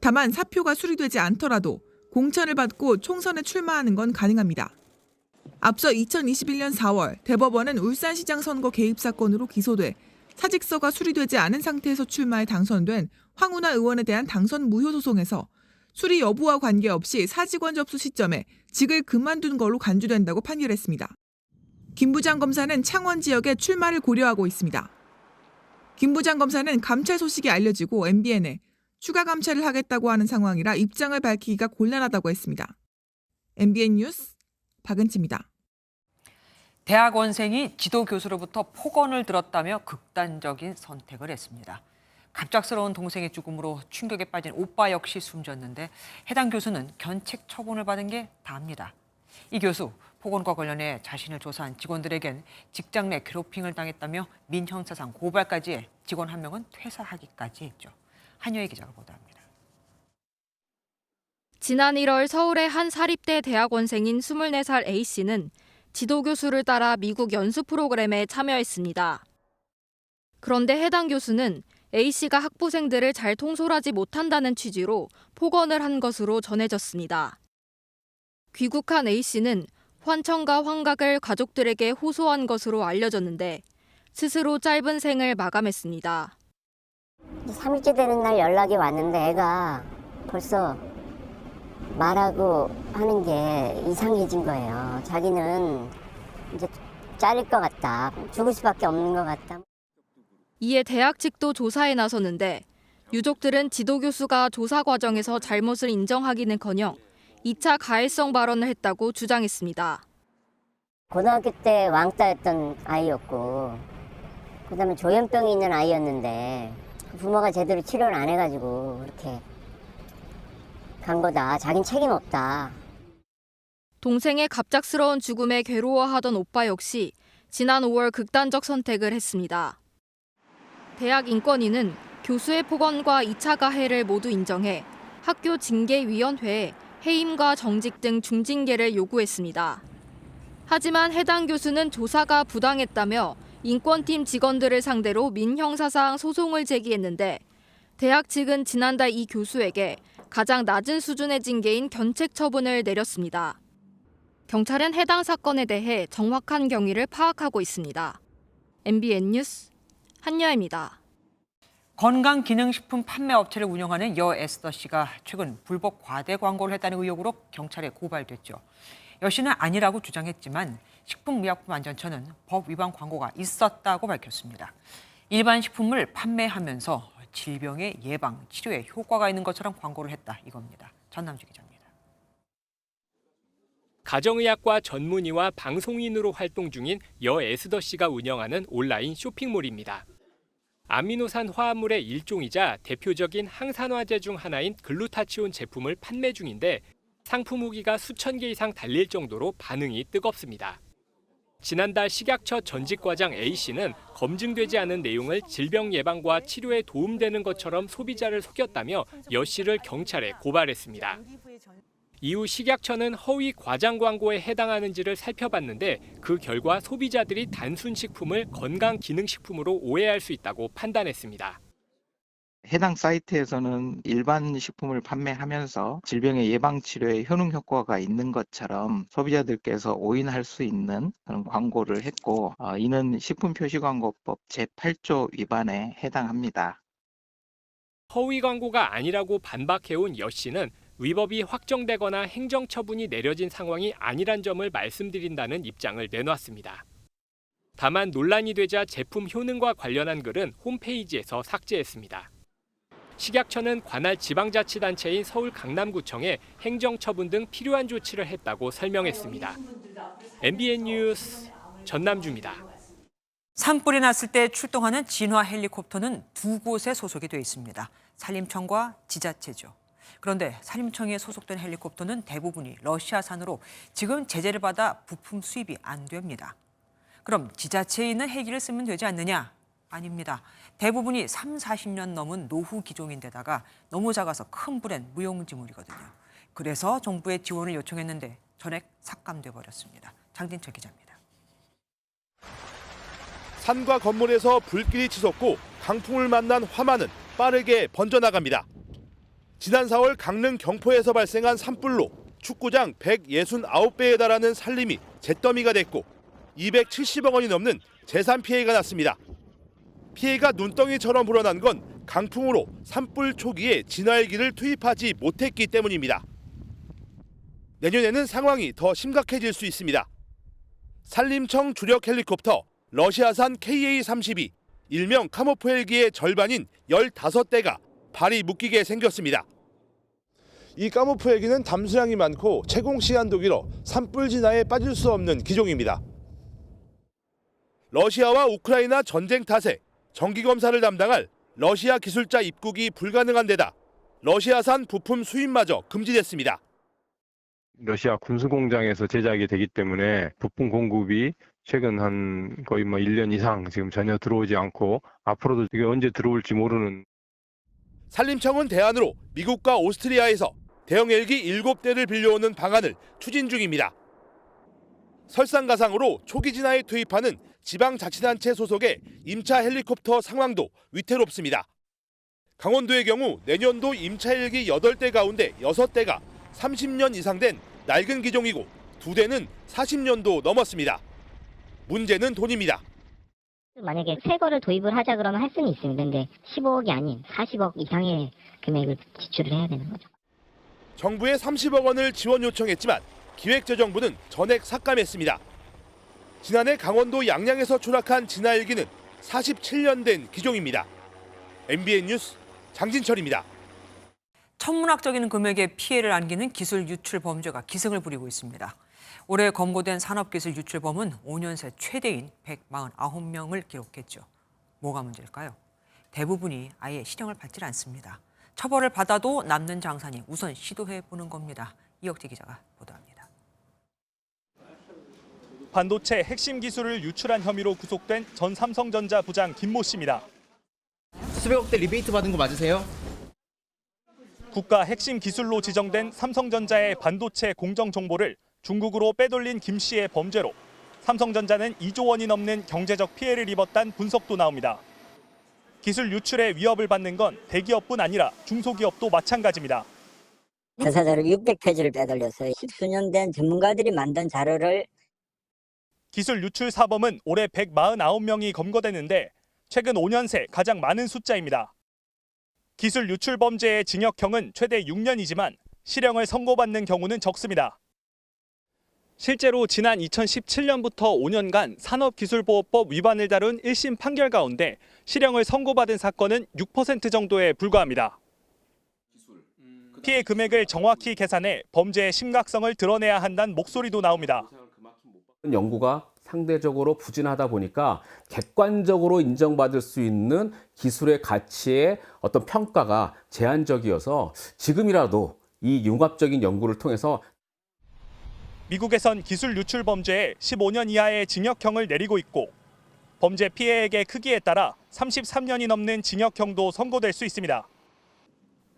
다만 사표가 수리되지 않더라도 공천을 받고 총선에 출마하는 건 가능합니다. 앞서 2021년 4월 대법원은 울산시장 선거 개입 사건으로 기소돼 사직서가 수리되지 않은 상태에서 출마해 당선된 황운하 의원에 대한 당선 무효 소송에서 수리 여부와 관계없이 사직원 접수 시점에 직을 그만둔 걸로 간주된다고 판결했습니다. 김 부장 검사는 창원 지역에 출마를 고려하고 있습니다. 김 부장 검사는 감찰 소식이 알려지고 MBN에 추가 감찰을 하겠다고 하는 상황이라 입장을 밝히기가 곤란하다고 했습니다. MBN 뉴스 박은치입니다. 대학원생이 지도교수로부터 폭언을 들었다며 극단적인 선택을 했습니다. 갑작스러운 동생의 죽음으로 충격에 빠진 오빠 역시 숨졌는데 해당 교수는 견책 처분을 받은 게 다입니다. 이 교수, 폭언과 관련해 자신을 조사한 직원들에겐 직장 내 괴롭힘을 당했다며 민형사상 고발까지 해 직원 한 명은 퇴사하기까지 했죠. 한여희 기자가 보도합니다. 지난 1월 서울의 한 사립대 대학원생인 24살 A씨는 지도교수를 따라 미국 연수 프로그램에 참여했습니다. 그런데 해당 교수는 A씨가 학부생들을 잘 통솔하지 못한다는 취지로 폭언을 한 것으로 전해졌습니다. 귀국한 A씨는 환청과 환각을 가족들에게 호소한 것으로 알려졌는데 스스로 짧은 생을 마감했습니다. 3일째 되는 날 연락이 왔는데 애가 벌써 말하고 하는 게 이상해진 거예요. 자기는 이제 잘릴 것 같다. 죽을 수밖에 없는 것 같다. 이에 대학 측도 조사에 나섰는데 유족들은 지도교수가 조사 과정에서 잘못을 인정하기는커녕 2차 가해성 발언을 했다고 주장했습니다. 고등학교 때 왕따였던 아이였고 그다음에 조현병이 있는 아이였는데 부모가 제대로 치료를 안 해가지고 이렇게 간 거다. 자긴 책임 없다. 동생의 갑작스러운 죽음에 괴로워하던 오빠 역시 지난 5월 극단적 선택을 했습니다. 대학 인권위는 교수의 폭언과 2차 가해를 모두 인정해 학교 징계위원회에 해임과 정직 등 중징계를 요구했습니다. 하지만 해당 교수는 조사가 부당했다며 인권팀 직원들을 상대로 민형사상 소송을 제기했는데 대학 측은 지난달 이 교수에게 가장 낮은 수준의 징계인 견책 처분을 내렸습니다. 경찰은 해당 사건에 대해 정확한 경위를 파악하고 있습니다. MBN 뉴스 한여입니다. 건강기능식품 판매 업체를 운영하는 여 에스더 씨가 최근 불법 과대 광고를 했다는 의혹으로 경찰에 고발됐죠. 여 씨는 아니라고 주장했지만 식품의약품안전처는 법 위반 광고가 있었다고 밝혔습니다. 일반 식품을 판매하면서 질병의 예방, 치료에 효과가 있는 것처럼 광고를 했다 이겁니다. 전남주 기자입니다. 가정의학과 전문의와 방송인으로 활동 중인 여 에스더 씨가 운영하는 온라인 쇼핑몰입니다. 아미노산 화합물의 일종이자 대표적인 항산화제 중 하나인 글루타치온 제품을 판매 중인데 상품 후기가 수천 개 이상 달릴 정도로 반응이 뜨겁습니다. 지난달 식약처 전직과장 A씨는 검증되지 않은 내용을 질병 예방과 치료에 도움되는 것처럼 소비자를 속였다며 여 씨를 경찰에 고발했습니다. 이후 식약처는 허위 과장 광고에 해당하는지를 살펴봤는데 그 결과 소비자들이 단순 식품을 건강기능식품으로 오해할 수 있다고 판단했습니다. 해당 사이트에서는 일반 식품을 판매하면서 질병의 예방 치료에 효능 효과가 있는 것처럼 소비자들께서 오인할 수 있는 그런 광고를 했고 이는 식품표시광고법 제8조 위반에 해당합니다. 허위 광고가 아니라고 반박해온 여 씨는 위법이 확정되거나 행정처분이 내려진 상황이 아니란 점을 말씀드린다는 입장을 내놨습니다. 다만 논란이 되자 제품 효능과 관련한 글은 홈페이지에서 삭제했습니다. 식약처는 관할 지방자치단체인 서울 강남구청에 행정처분 등 필요한 조치를 했다고 설명했습니다. MBN 뉴스 전남주입니다. 산불이 났을 때 출동하는 진화 헬리콥터는 두 곳에 소속이 되어 있습니다. 산림청과 지자체죠. 그런데 산림청에 소속된 헬리콥터는 대부분이 러시아산으로 지금 제재를 받아 부품 수입이 안 됩니다. 그럼 지자체에 있는 헬기를 쓰면 되지 않느냐? 아닙니다. 대부분이 30-40년 넘은 노후 기종인데다가 너무 작아서 큰 불엔 무용지물이거든요. 그래서 정부에 지원을 요청했는데 전액 삭감돼 버렸습니다. 장진철 기자입니다. 산과 건물에서 불길이 치솟고 강풍을 만난 화만은 빠르게 번져나갑니다. 지난 4월 강릉 경포에서 발생한 산불로 축구장 169배에 달하는 산림이 잿더미가 됐고 270억 원이 넘는 재산 피해가 났습니다. 피해가 눈덩이처럼 불어난 건 강풍으로 산불 초기에 진화헬기를 투입하지 못했기 때문입니다. 내년에는 상황이 더 심각해질 수 있습니다. 산림청 주력 헬리콥터 러시아산 KA-32, 일명 카모프 헬기의 절반인 15대가 발이 묶이게 생겼습니다. 이 카모프 헬기는 담수량이 많고 채공 시간도 길어 산불 진화에 빠질 수 없는 기종입니다. 러시아와 우크라이나 전쟁 탓에 정기검사를 담당할 러시아 기술자 입국이 불가능한 데다 러시아산 부품 수입마저 금지됐습니다. 러시아 군수공장에서 제작이 되기 때문에 부품 공급이 최근 한 거의 1년 이상 지금 전혀 들어오지 않고 앞으로도 이게 언제 들어올지 모르는. 산림청은 대안으로 미국과 오스트리아에서 대형 헬기 7대를 빌려오는 방안을 추진 중입니다. 설상가상으로 초기 진화에 투입하는 지방자치단체 소속의 임차 헬리콥터 상황도 위태롭습니다. 강원도의 경우 내년도 임차 헬기 8대 가운데 6대가 30년 이상 된 낡은 기종이고 2대는 40년도 넘었습니다. 문제는 돈입니다. 만약에 새 거를 도입을 하자 그러면 할 수는 있습니다. 근데 15억이 아닌 40억 이상의 금액을 지출을 해야 되는 거죠. 정부에 30억 원을 지원 요청했지만 기획재정부는 전액 삭감했습니다. 지난해 강원도 양양에서 추락한 진화헬기는 47년 된 기종입니다. MBN 뉴스 장진철입니다. 천문학적인 금액의 피해를 안기는 기술 유출 범죄가 기승을 부리고 있습니다. 올해 검거된 산업기술 유출범은 5년 새 최대인 149명을 기록했죠. 뭐가 문제일까요? 대부분이 아예 실형을 받질 않습니다. 처벌을 받아도 남는 장사니 우선 시도해보는 겁니다. 이혁재 기자가 보도합니다. 반도체 핵심 기술을 유출한 혐의로 구속된 전 삼성전자 부장 김모 씨입니다. 수백억대 리베이트 받은 거 맞으세요? 국가 핵심 기술로 지정된 삼성전자의 반도체 공정 정보를 중국으로 빼돌린 김 씨의 범죄로 삼성전자는 2조 원이 넘는 경제적 피해를 입었다는 분석도 나옵니다. 기술 유출의 위협을 받는 건 대기업뿐 아니라 중소기업도 마찬가지입니다. 회사 자료 600페이지를 빼돌렸어요. 10수년 된 전문가들이 만든 자료를. 기술 유출 사범은 올해 149명이 검거됐는데 최근 5년 새 가장 많은 숫자입니다. 기술 유출 범죄의 징역형은 최대 6년이지만 실형을 선고받는 경우는 적습니다. 실제로 지난 2017년부터 5년간 산업기술보호법 위반을 다룬 1심 판결 가운데 실형을 선고받은 사건은 6% 정도에 불과합니다. 피해 금액을 정확히 계산해 범죄의 심각성을 드러내야 한다는 목소리도 나옵니다. 연구가 상대적으로 부진하다 보니까 객관적으로 인정받을 수 있는 기술의 가치의 어떤 평가가 제한적이어서 지금이라도 이 융합적인 연구를 통해서 미국에선 기술 유출 범죄에 15년 이하의 징역형을 내리고 있고 범죄 피해액의 크기에 따라 33년이 넘는 징역형도 선고될 수 있습니다.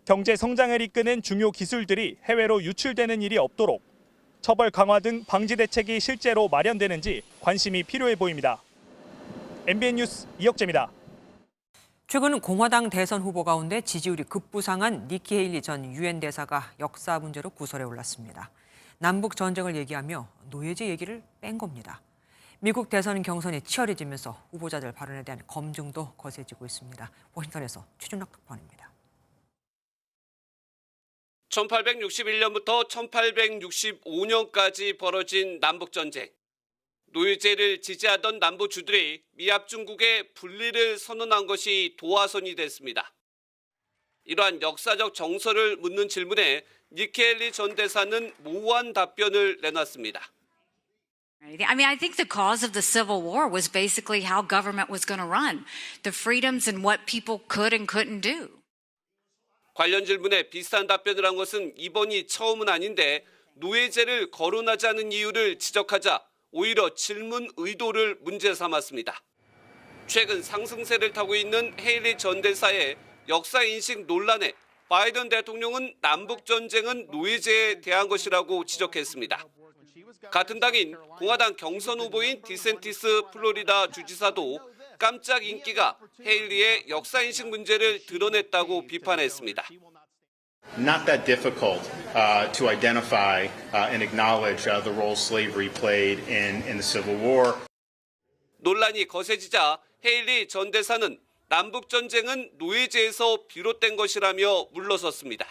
경제 성장을 이끄는 중요 기술들이 해외로 유출되는 일이 없도록 처벌 강화 등 방지 대책이 실제로 마련되는지 관심이 필요해 보입니다. MBN 뉴스 이혁재입니다. 최근 공화당 대선 후보 가운데 지지율이 급부상한 니키 헤일리 전 유엔 대사가 역사 문제로 구설에 올랐습니다. 남북 전쟁을 얘기하며 노예제 얘기를 뺀 겁니다. 미국 대선 경선이 치열해지면서 후보자들 발언에 대한 검증도 거세지고 있습니다. 워싱턴에서 최준락 특파원입니다. 1861년부터 1865년까지 벌어진 남북전쟁. 노예제를 지지하던 남부주들이 미합중국의 분리를 선언한 것이 도화선이 됐습니다. 이러한 역사적 정서를 묻는 질문에 니키 헤일리 전 대사는 모호한 답변을 내놨습니다. I mean, I think the cause of the Civil War was basically how government was going to run, the freedoms and what people could and couldn't do. 관련 질문에 비슷한 답변을 한 것은 이번이 처음은 아닌데 노예제를 거론하지 않은 이유를 지적하자 오히려 질문 의도를 문제 삼았습니다. 최근 상승세를 타고 있는 헤일리 전 대사의 역사인식 논란에 바이든 대통령은 남북전쟁은 노예제에 대한 것이라고 지적했습니다. 같은 당인 공화당 경선 후보인 디센티스 플로리다 주지사도 깜짝 인기가 헤일리의 역사인식 문제를 드러냈다고 비판했습니다. Not that difficult to identify and acknowledge the role slavery played in the Civil War. 논란이 거세지자 헤일리 전 대사는 남북전쟁은 노예제에서 비롯된 것이라며 물러섰습니다.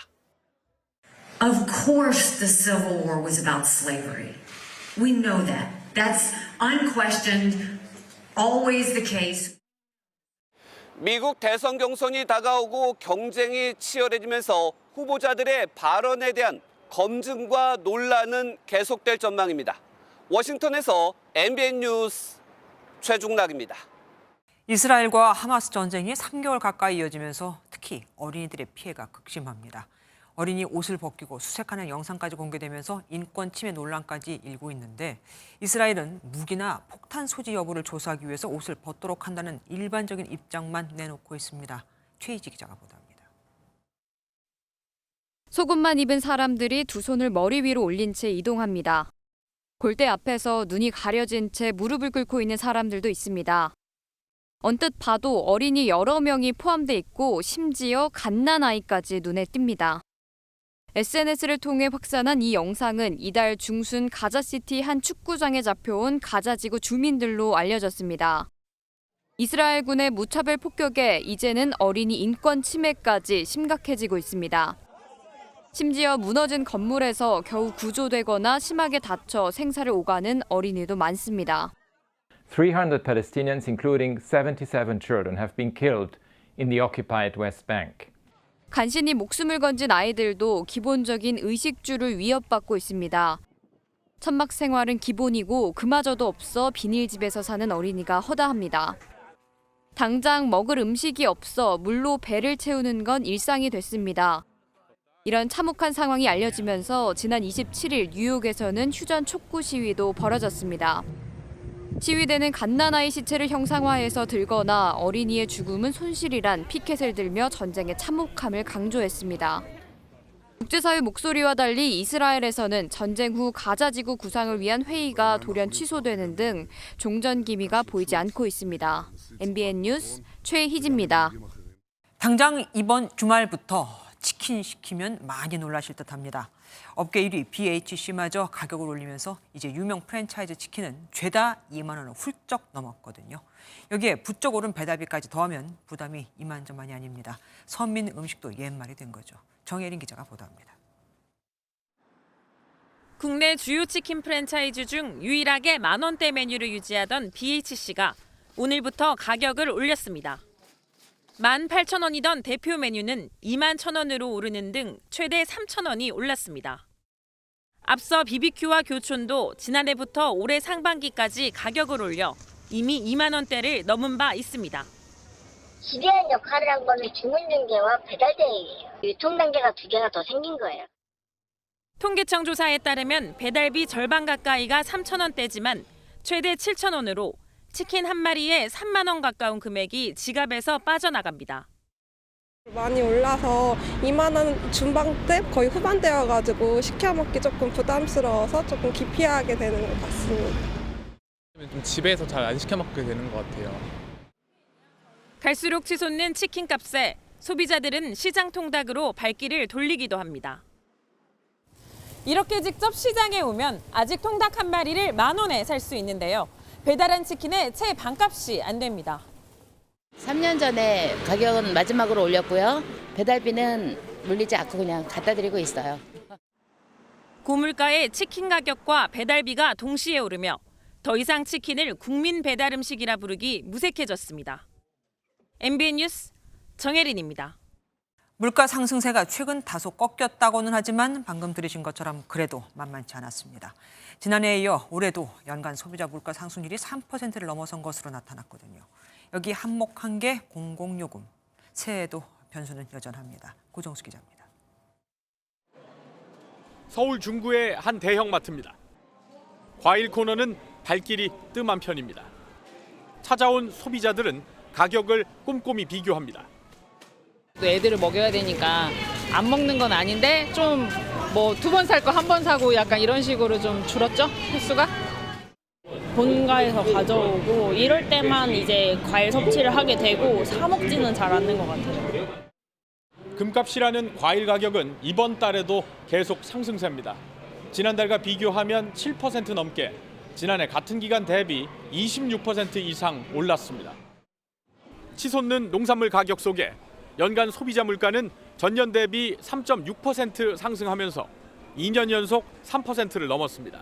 Of course the Civil War was about slavery. We know that. That's unquestioned, always the case. 미국 대선 경선이 다가오고 경쟁이 치열해지면서 후보자들의 발언에 대한 검증과 논란은 계속될 전망입니다. 워싱턴에서 MBN 뉴스 최중락입니다. 이스라엘과 하마스 전쟁이 3개월 가까이 이어지면서 특히 어린이들의 피해가 극심합니다. 어린이 옷을 벗기고 수색하는 영상까지 공개되면서 인권 침해 논란까지 일고 있는데 이스라엘은 무기나 폭탄 소지 여부를 조사하기 위해서 옷을 벗도록 한다는 일반적인 입장만 내놓고 있습니다. 최희지 기자가 보도합니다. 속옷만 입은 사람들이 두 손을 머리 위로 올린 채 이동합니다. 골대 앞에서 눈이 가려진 채 무릎을 꿇고 있는 사람들도 있습니다. 언뜻 봐도 어린이 여러 명이 포함돼 있고 심지어 갓난아이까지 눈에 띕니다. SNS를 통해 확산한 이 영상은 이달 중순 가자시티 한 축구장에 잡혀온 가자지구 주민들로 알려졌습니다. 이스라엘군의 무차별 폭격에 이제는 어린이 인권 침해까지 심각해지고 있습니다. 심지어 무너진 건물에서 겨우 구조되거나 심하게 다쳐 생사를 오가는 어린이도 많습니다. 300 Palestinians, including 77 children, have been killed in the occupied West Bank. 간신히 목숨을 건진 아이들도 기본적인 의식주를 위협받고 있습니다. 천막 생활은 기본이고 그마저도 없어 비닐집에서 사는 어린이가 허다합니다. 당장 먹을 음식이 없어 물로 배를 채우는 건 일상이 됐습니다. 이런 참혹한 상황이 알려지면서 지난 27일 뉴욕에서는 휴전 촉구 시위도 벌어졌습니다. 시위대는 갓난아이 시체를 형상화해서 들거나 어린이의 죽음은 손실이란 피켓을 들며 전쟁의 참혹함을 강조했습니다. 국제사회 목소리와 달리 이스라엘에서는 전쟁 후 가자지구 구상을 위한 회의가 돌연 취소되는 등 종전 기미가 보이지 않고 있습니다. MBN 뉴스 최희지입니다. 당장 이번 주말부터 치킨 시키면 많이 놀라실 듯합니다. 업계 1위 BHC마저 가격을 올리면서 이제 유명 프랜차이즈 치킨은 죄다 2만 원을 훌쩍 넘었거든요. 여기에 부쩍 오른 배달비까지 더하면 부담이 이만저만이 아닙니다. 선민 음식도 옛말이 된 거죠. 정혜린 기자가 보도합니다. 국내 주요 치킨 프랜차이즈 중 유일하게 만원대 메뉴를 유지하던 BHC가 오늘부터 가격을 올렸습니다. 18,000원이던 대표 메뉴는 21,000원으로 오르는 등 최대 3,000원이 올랐습니다. 앞서 BBQ와 교촌도 지난해부터 올해 상반기까지 가격을 올려 이미 2만 원대를 넘은 바 있습니다. 지배한 역할을 한 거는 주문 단계와 배달 대행이에요. 유통 단계가 두 개가 더 생긴 거예요. 통계청 조사에 따르면 배달비 절반 가까이가 3,000원대지만 최대 7,000원으로 치킨 한 마리에 3만 원 가까운 금액이 지갑에서 빠져나갑니다. 많이 올라서 2만 원 중반대 거의 후반대여가지고 시켜 먹기 조금 부담스러워서 조금 기피하게 되는 것 같습니다. 좀 집에서 잘 안 시켜 먹게 되는 것 같아요. 갈수록 치솟는 치킨값에 소비자들은 시장 통닭으로 발길을 돌리기도 합니다. 이렇게 직접 시장에 오면 아직 통닭 한 마리를 10,000원에 살 수 있는데요. 배달한 치킨의 채 반값이 안 됩니다. 3년 전에 가격은 마지막으로 올렸고요. 배달비는 물리지 않고 그냥 갖다 드리고 있어요. 고물가의 치킨 가격과 배달비가 동시에 오르며 더 이상 치킨을 국민 배달 음식이라 부르기 무색해졌습니다. MBN 뉴스 정혜린입니다. 물가 상승세가 최근 다소 꺾였다고는 하지만 방금 들으신 것처럼 그래도 만만치 않았습니다. 지난해에 이어 올해도 연간 소비자 물가 상승률이 3%를 넘어선 것으로 나타났거든요. 여기 한몫한 게 공공요금. 새해에도 변수는 여전합니다. 고정수 기자입니다. 서울 중구의 한 대형마트입니다. 과일 코너는 발길이 뜸한 편입니다. 찾아온 소비자들은 가격을 꼼꼼히 비교합니다. 애들을 먹여야 되니까 안 먹는 건 아닌데 좀 뭐 2번 살 거 1번 사고 약간 이런 식으로 좀 줄었죠? 횟수가? 본가에서 가져오고 이럴 때만 이제 과일 섭취를 하게 되고 사 먹지는 잘 않는 것 같아요. 금값이라는 과일 가격은 이번 달에도 계속 상승세입니다. 지난달과 비교하면 7% 넘게, 지난해 같은 기간 대비 26% 이상 올랐습니다. 치솟는 농산물 가격 속에 연간 소비자 물가는 전년 대비 3.6% 상승하면서 2년 연속 3%를 넘었습니다.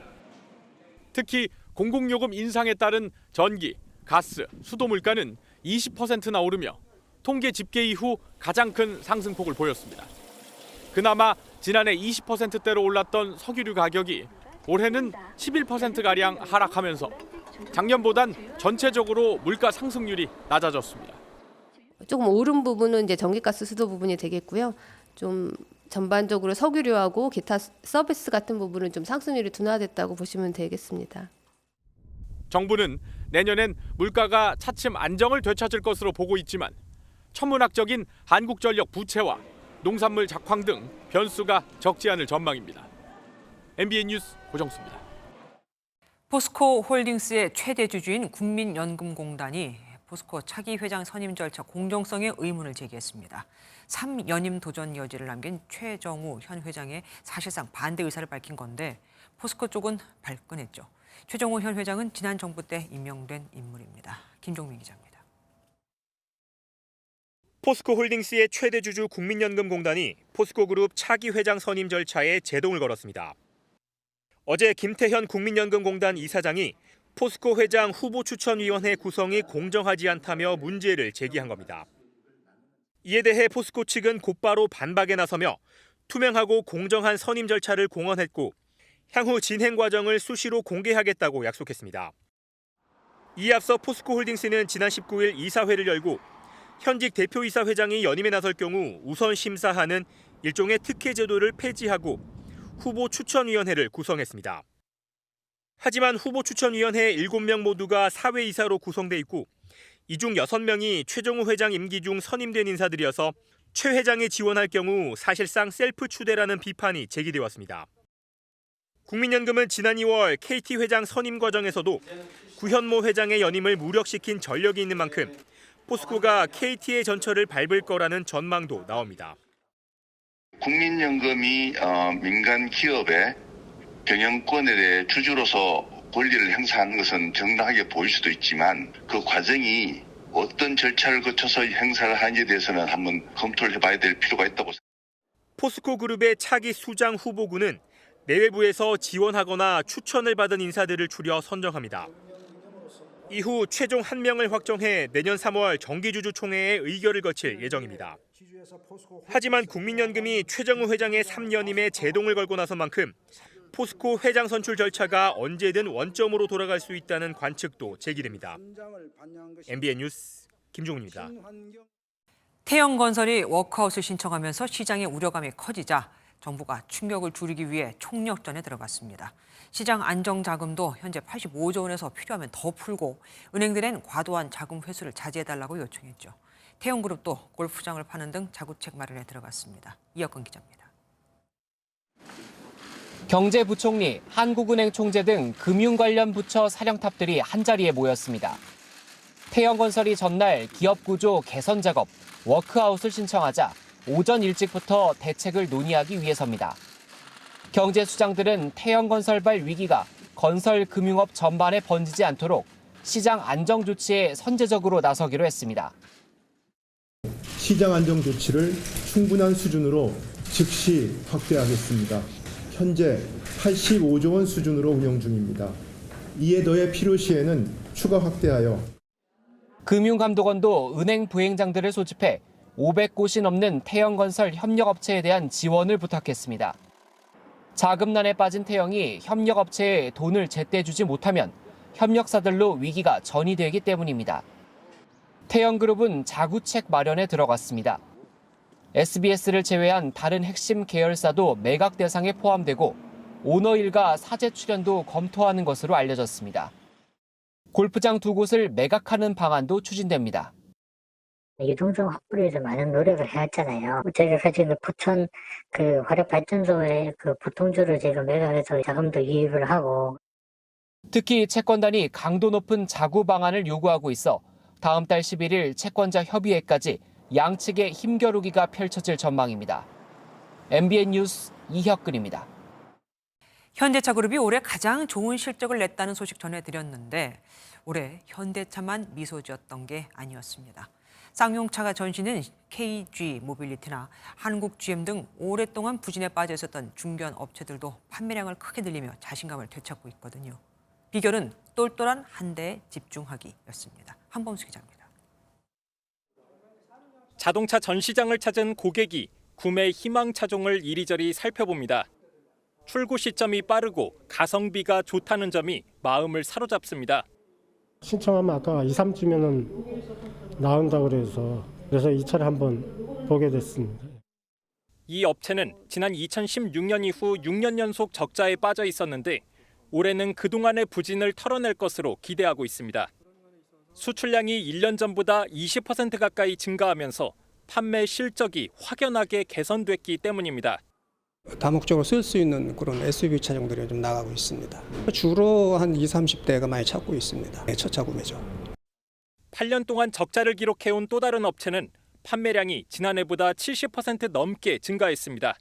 특히 공공요금 인상에 따른 전기, 가스, 수도 물가는 20%나 오르며 통계 집계 이후 가장 큰 상승폭을 보였습니다. 그나마 지난해 20%대로 올랐던 석유류 가격이 올해는 11%가량 하락하면서 작년보단 전체적으로 물가 상승률이 낮아졌습니다. 조금 오른 부분은 이제 전기가스 수도 부분이 되겠고요. 좀 전반적으로 석유류하고 기타 서비스 같은 부분은 좀 상승률이 둔화됐다고 보시면 되겠습니다. 정부는 내년엔 물가가 차츰 안정을 되찾을 것으로 보고 있지만 천문학적인 한국전력 부채와 농산물 작황 등 변수가 적지 않을 전망입니다. MBN 뉴스 고정수입니다. 포스코 홀딩스의 최대 주주인 국민연금공단이 포스코 차기 회장 선임 절차 공정성에 의문을 제기했습니다. 3연임 도전 여지를 남긴 최정우 현 회장의 사실상 반대 의사를 밝힌 건데 포스코 쪽은 발끈했죠. 최정우 현 회장은 지난 정부 때 임명된 인물입니다. 김종민 기자입니다. 포스코 홀딩스의 최대 주주 국민연금공단이 포스코그룹 차기 회장 선임 절차에 제동을 걸었습니다. 어제 김태현 국민연금공단 이사장이 포스코 회장 후보 추천위원회 구성이 공정하지 않다며 문제를 제기한 겁니다. 이에 대해 포스코 측은 곧바로 반박에 나서며 투명하고 공정한 선임 절차를 공언했고 향후 진행 과정을 수시로 공개하겠다고 약속했습니다. 이에 앞서 포스코 홀딩스는 지난 19일 이사회를 열고 현직 대표이사 회장이 연임에 나설 경우 우선 심사하는 일종의 특혜 제도를 폐지하고 후보 추천위원회를 구성했습니다. 하지만 후보 추천위원회 7명 모두가 사회이사로 구성돼 있고 이 중 6명이 최정우 회장 임기 중 선임된 인사들이어서 최 회장이 지원할 경우 사실상 셀프 추대라는 비판이 제기돼 왔습니다. 국민연금은 지난 2월 KT 회장 선임 과정에서도 구현모 회장의 연임을 무력시킨 전력이 있는 만큼 포스코가 KT의 전철을 밟을 거라는 전망도 나옵니다. 국민연금이 민간 기업의 경영권에 대해 주주로서 권리를 행사하는 것은 정당하게 보일 수도 있지만 그 과정이 어떤 절차를 거쳐서 행사를 하는지에 대해서는 한번 검토를 해봐야 될 필요가 있다고 생각합니다. 포스코 그룹의 차기 수장 후보군은 내외부에서 지원하거나 추천을 받은 인사들을 추려 선정합니다. 이후 최종 1명을 확정해 내년 3월 정기주주총회에 의결을 거칠 예정입니다. 하지만 국민연금이 최정우 회장의 3연임에 제동을 걸고 나선 만큼 포스코 회장 선출 절차가 언제든 원점으로 돌아갈 수 있다는 관측도 제기됩니다. MBN 뉴스 김종훈입니다. 태영건설이 워크아웃을 신청하면서 시장의 우려감이 커지자 정부가 충격을 줄이기 위해 총력전에 들어갔습니다. 시장 안정자금도 현재 85조 원에서 필요하면 더 풀고 은행들엔 과도한 자금 회수를 자제해달라고 요청했죠. 태영그룹도 골프장을 파는 등 자구책 마련에 들어갔습니다. 이혁근 기자입니다. 경제부총리, 한국은행 총재 등 금융 관련 부처 사령탑들이 한자리에 모였습니다. 태영건설이 전날 기업구조 개선 작업, 워크아웃을 신청하자 오전 일찍부터 대책을 논의하기 위해서입니다. 경제수장들은 태영건설발 위기가 건설 금융업 전반에 번지지 않도록 시장 안정 조치에 선제적으로 나서기로 했습니다. 시장 안정 조치를 충분한 수준으로 즉시 확대하겠습니다. 현재 85조 원 수준으로 운영 중입니다. 이에 더해 필요시에는 추가 확대하여 금융감독원도 은행 부행장들을 소집해 500곳이 넘는 태영건설 협력업체에 대한 지원을 부탁했습니다. 자금난에 빠진 태영이 협력업체에 돈을 제때 주지 못하면 협력사들로 위기가 전이되기 때문입니다. 태영그룹은 자구책 마련에 들어갔습니다. SBS를 제외한 다른 핵심 계열사도 매각 대상에 포함되고 오너 일가 사재 출연도 검토하는 것으로 알려졌습니다. 골프장 2곳을 매각하는 방안도 추진됩니다. 유동성 확보를 위해서 많은 노력을 해왔잖아요. 저희가 가지고 있는 포천 화력발전소의 보통주를 저희가 매각해서 자금도 유입을 하고. 특히 채권단이 강도 높은 자구 방안을 요구하고 있어 다음 달 11일 채권자 협의회까지 양측의 힘겨루기가 펼쳐질 전망입니다. MBN 뉴스 이혁근입니다. 현대차그룹이 올해 가장 좋은 실적을 냈다는 소식 전해드렸는데 올해 현대차만 미소 지었던 게 아니었습니다. 쌍용차가 전신인 KG 모빌리티나 한국 GM 등 오랫동안 부진에 빠져 있었던 중견 업체들도 판매량을 크게 늘리며 자신감을 되찾고 있거든요. 비결은 똘똘한 한 대에 집중하기였습니다. 한범수 기자입니다. 자동차 전 시장을 찾은 고객이 구매 희망 차종을 이리저리 살펴봅니다. 출고 시점이 빠르고 가성비가 좋다는 점이 마음을 사로잡습니다. 신청하면 아까 2, 3주면은 나온다고 그래서 이 차를 한번 보게 됐습니다. 이 업체는 지난 2016년 이후 6년 연속 적자에 빠져 있었는데 올해는 그동안의 부진을 털어낼 것으로 기대하고 있습니다. 수출량이 1년 전보다 20% 가까이 증가하면서 판매 실적이 확연하게 개선됐기 때문입니다. 다목적으로 쓸 수 있는 그런 SUV 차종들이 좀 나가고 있습니다. 주로 한 20, 30대가 많이 찾고 있습니다. 첫 차 구매죠. 8년 동안 적자를 기록해온 또 다른 업체는 판매량이 지난해보다 70% 넘게 증가했습니다.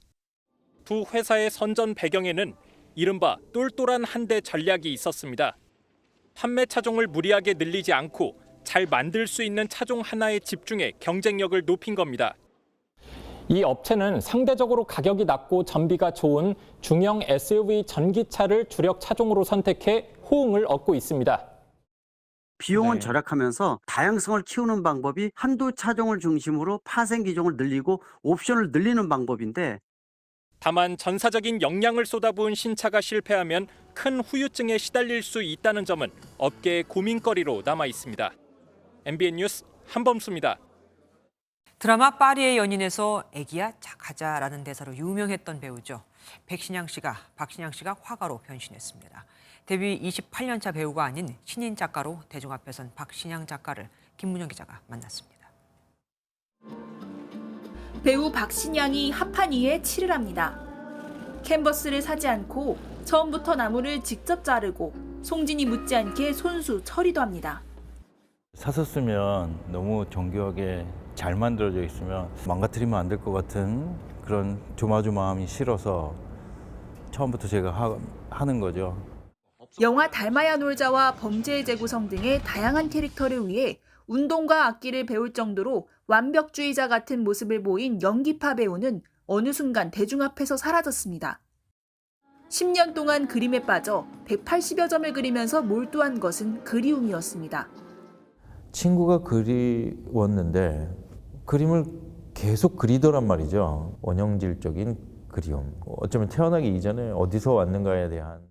두 회사의 선전 배경에는 이른바 똘똘한 한 대 전략이 있었습니다. 판매 차종을 무리하게 늘리지 않고 잘 만들 수 있는 차종 하나에 집중해 경쟁력을 높인 겁니다. 이 업체는 상대적으로 가격이 낮고 전비가 좋은 중형 SUV 전기차를 주력 차종으로 선택해 호응을 얻고 있습니다. 비용은 절약하면서 다양성을 키우는 방법이 한두 차종을 중심으로 파생 기종을 늘리고 옵션을 늘리는 방법인데, 다만 전사적인 역량을 쏟아부은 신차가 실패하면 큰 후유증에 시달릴 수 있다는 점은 업계의 고민거리로 남아 있습니다. MBN 뉴스 한범수입니다. 드라마 파리의 연인에서 애기야 가자라는 대사로 유명했던 배우죠. 박신양 씨가 화가로 변신했습니다. 데뷔 28년차 배우가 아닌 신인 작가로 대중 앞에 선 박신양 작가를 김문영 기자가 만났습니다. 배우 박신양이 합판 위에 칠을 합니다. 캔버스를 사지 않고 처음부터 나무를 직접 자르고 송진이 묻지 않게 손수 처리도 합니다. 사서 쓰면 너무 정교하게 잘 만들어져 있으면 망가뜨리면 안 될 것 같은 그런 조마조마함이 싫어서 처음부터 제가 하는 거죠. 영화 달마야 놀자와 범죄의 재구성 등의 다양한 캐릭터를 위해 운동과 악기를 배울 정도로 완벽주의자 같은 모습을 보인 연기파 배우는 어느 순간 대중 앞에서 사라졌습니다. 10년 동안 그림에 빠져 180여 점을 그리면서 몰두한 것은 그리움이었습니다. 친구가 그리웠는데 그림을 계속 그리더란 말이죠. 원형질적인 그리움. 어쩌면 태어나기 이전에 어디서 왔는가에 대한.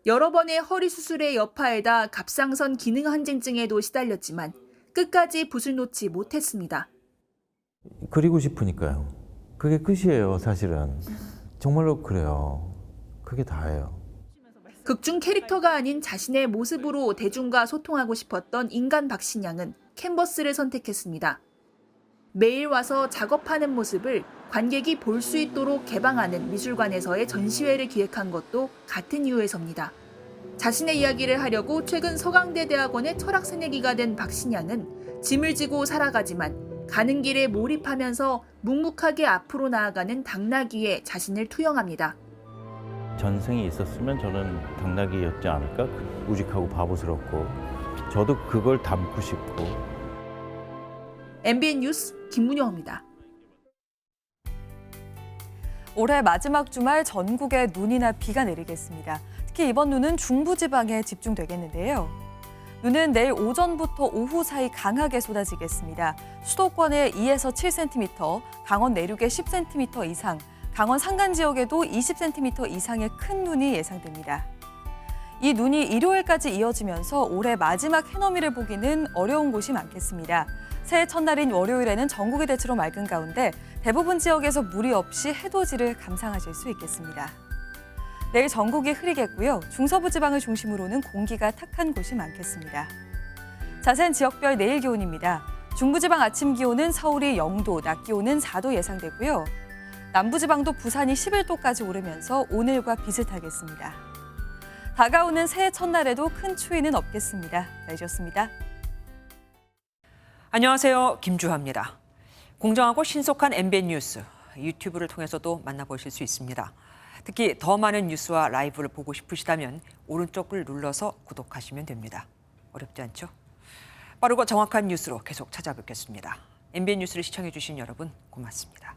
여러 번의 허리 수술의 여파에다 갑상선 기능 한증증에도 시달렸지만 끝까지 붓을 놓지 못했습니다. 그리고 싶으니까요. 그게 끝이에요, 사실은. 정말로 그래요. 그게 다예요. 극중 캐릭터가 아닌 자신의 모습으로 대중과 소통하고 싶었던 인간 박신양은 캔버스를 선택했습니다. 매일 와서 작업하는 모습을 관객이 볼 수 있도록 개방하는 미술관에서의 전시회를 기획한 것도 같은 이유에서입니다. 자신의 이야기를 하려고 최근 서강대 대학원의 철학 새내기가 된 박신양은 짐을 지고 살아가지만 가는 길에 몰입하면서 묵묵하게 앞으로 나아가는 당나귀에 자신을 투영합니다. 전생이 있었으면 저는 당나귀였지 않을까? 우직하고 바보스럽고 저도 그걸 담고 싶고. MBN 뉴스 김문영입니다. 올해 마지막 주말 전국에 눈이나 비가 내리겠습니다. 특히 이번 눈은 중부지방에 집중되겠는데요. 눈은 내일 오전부터 오후 사이 강하게 쏟아지겠습니다. 수도권에 2에서 7cm, 강원 내륙에 10cm 이상, 강원 산간 지역에도 20cm 이상의 큰 눈이 예상됩니다. 이 눈이 일요일까지 이어지면서 올해 마지막 해넘이를 보기는 어려운 곳이 많겠습니다. 새해 첫날인 월요일에는 전국이 대체로 맑은 가운데 대부분 지역에서 무리 없이 해돋이를 감상하실 수 있겠습니다. 내일 전국이 흐리겠고요. 중서부 지방을 중심으로는 공기가 탁한 곳이 많겠습니다. 자세한 지역별 내일 기온입니다. 중부지방 아침 기온은 서울이 0도, 낮 기온은 4도 예상되고요. 남부지방도 부산이 11도까지 오르면서 오늘과 비슷하겠습니다. 다가오는 새해 첫날에도 큰 추위는 없겠습니다. 날씨였습니다. 안녕하세요. 김주하입니다. 공정하고 신속한 MBN 뉴스, 유튜브를 통해서도 만나보실 수 있습니다. 특히 더 많은 뉴스와 라이브를 보고 싶으시다면 오른쪽을 눌러서 구독하시면 됩니다. 어렵지 않죠? 빠르고 정확한 뉴스로 계속 찾아뵙겠습니다. MBN 뉴스를 시청해주신 여러분 고맙습니다.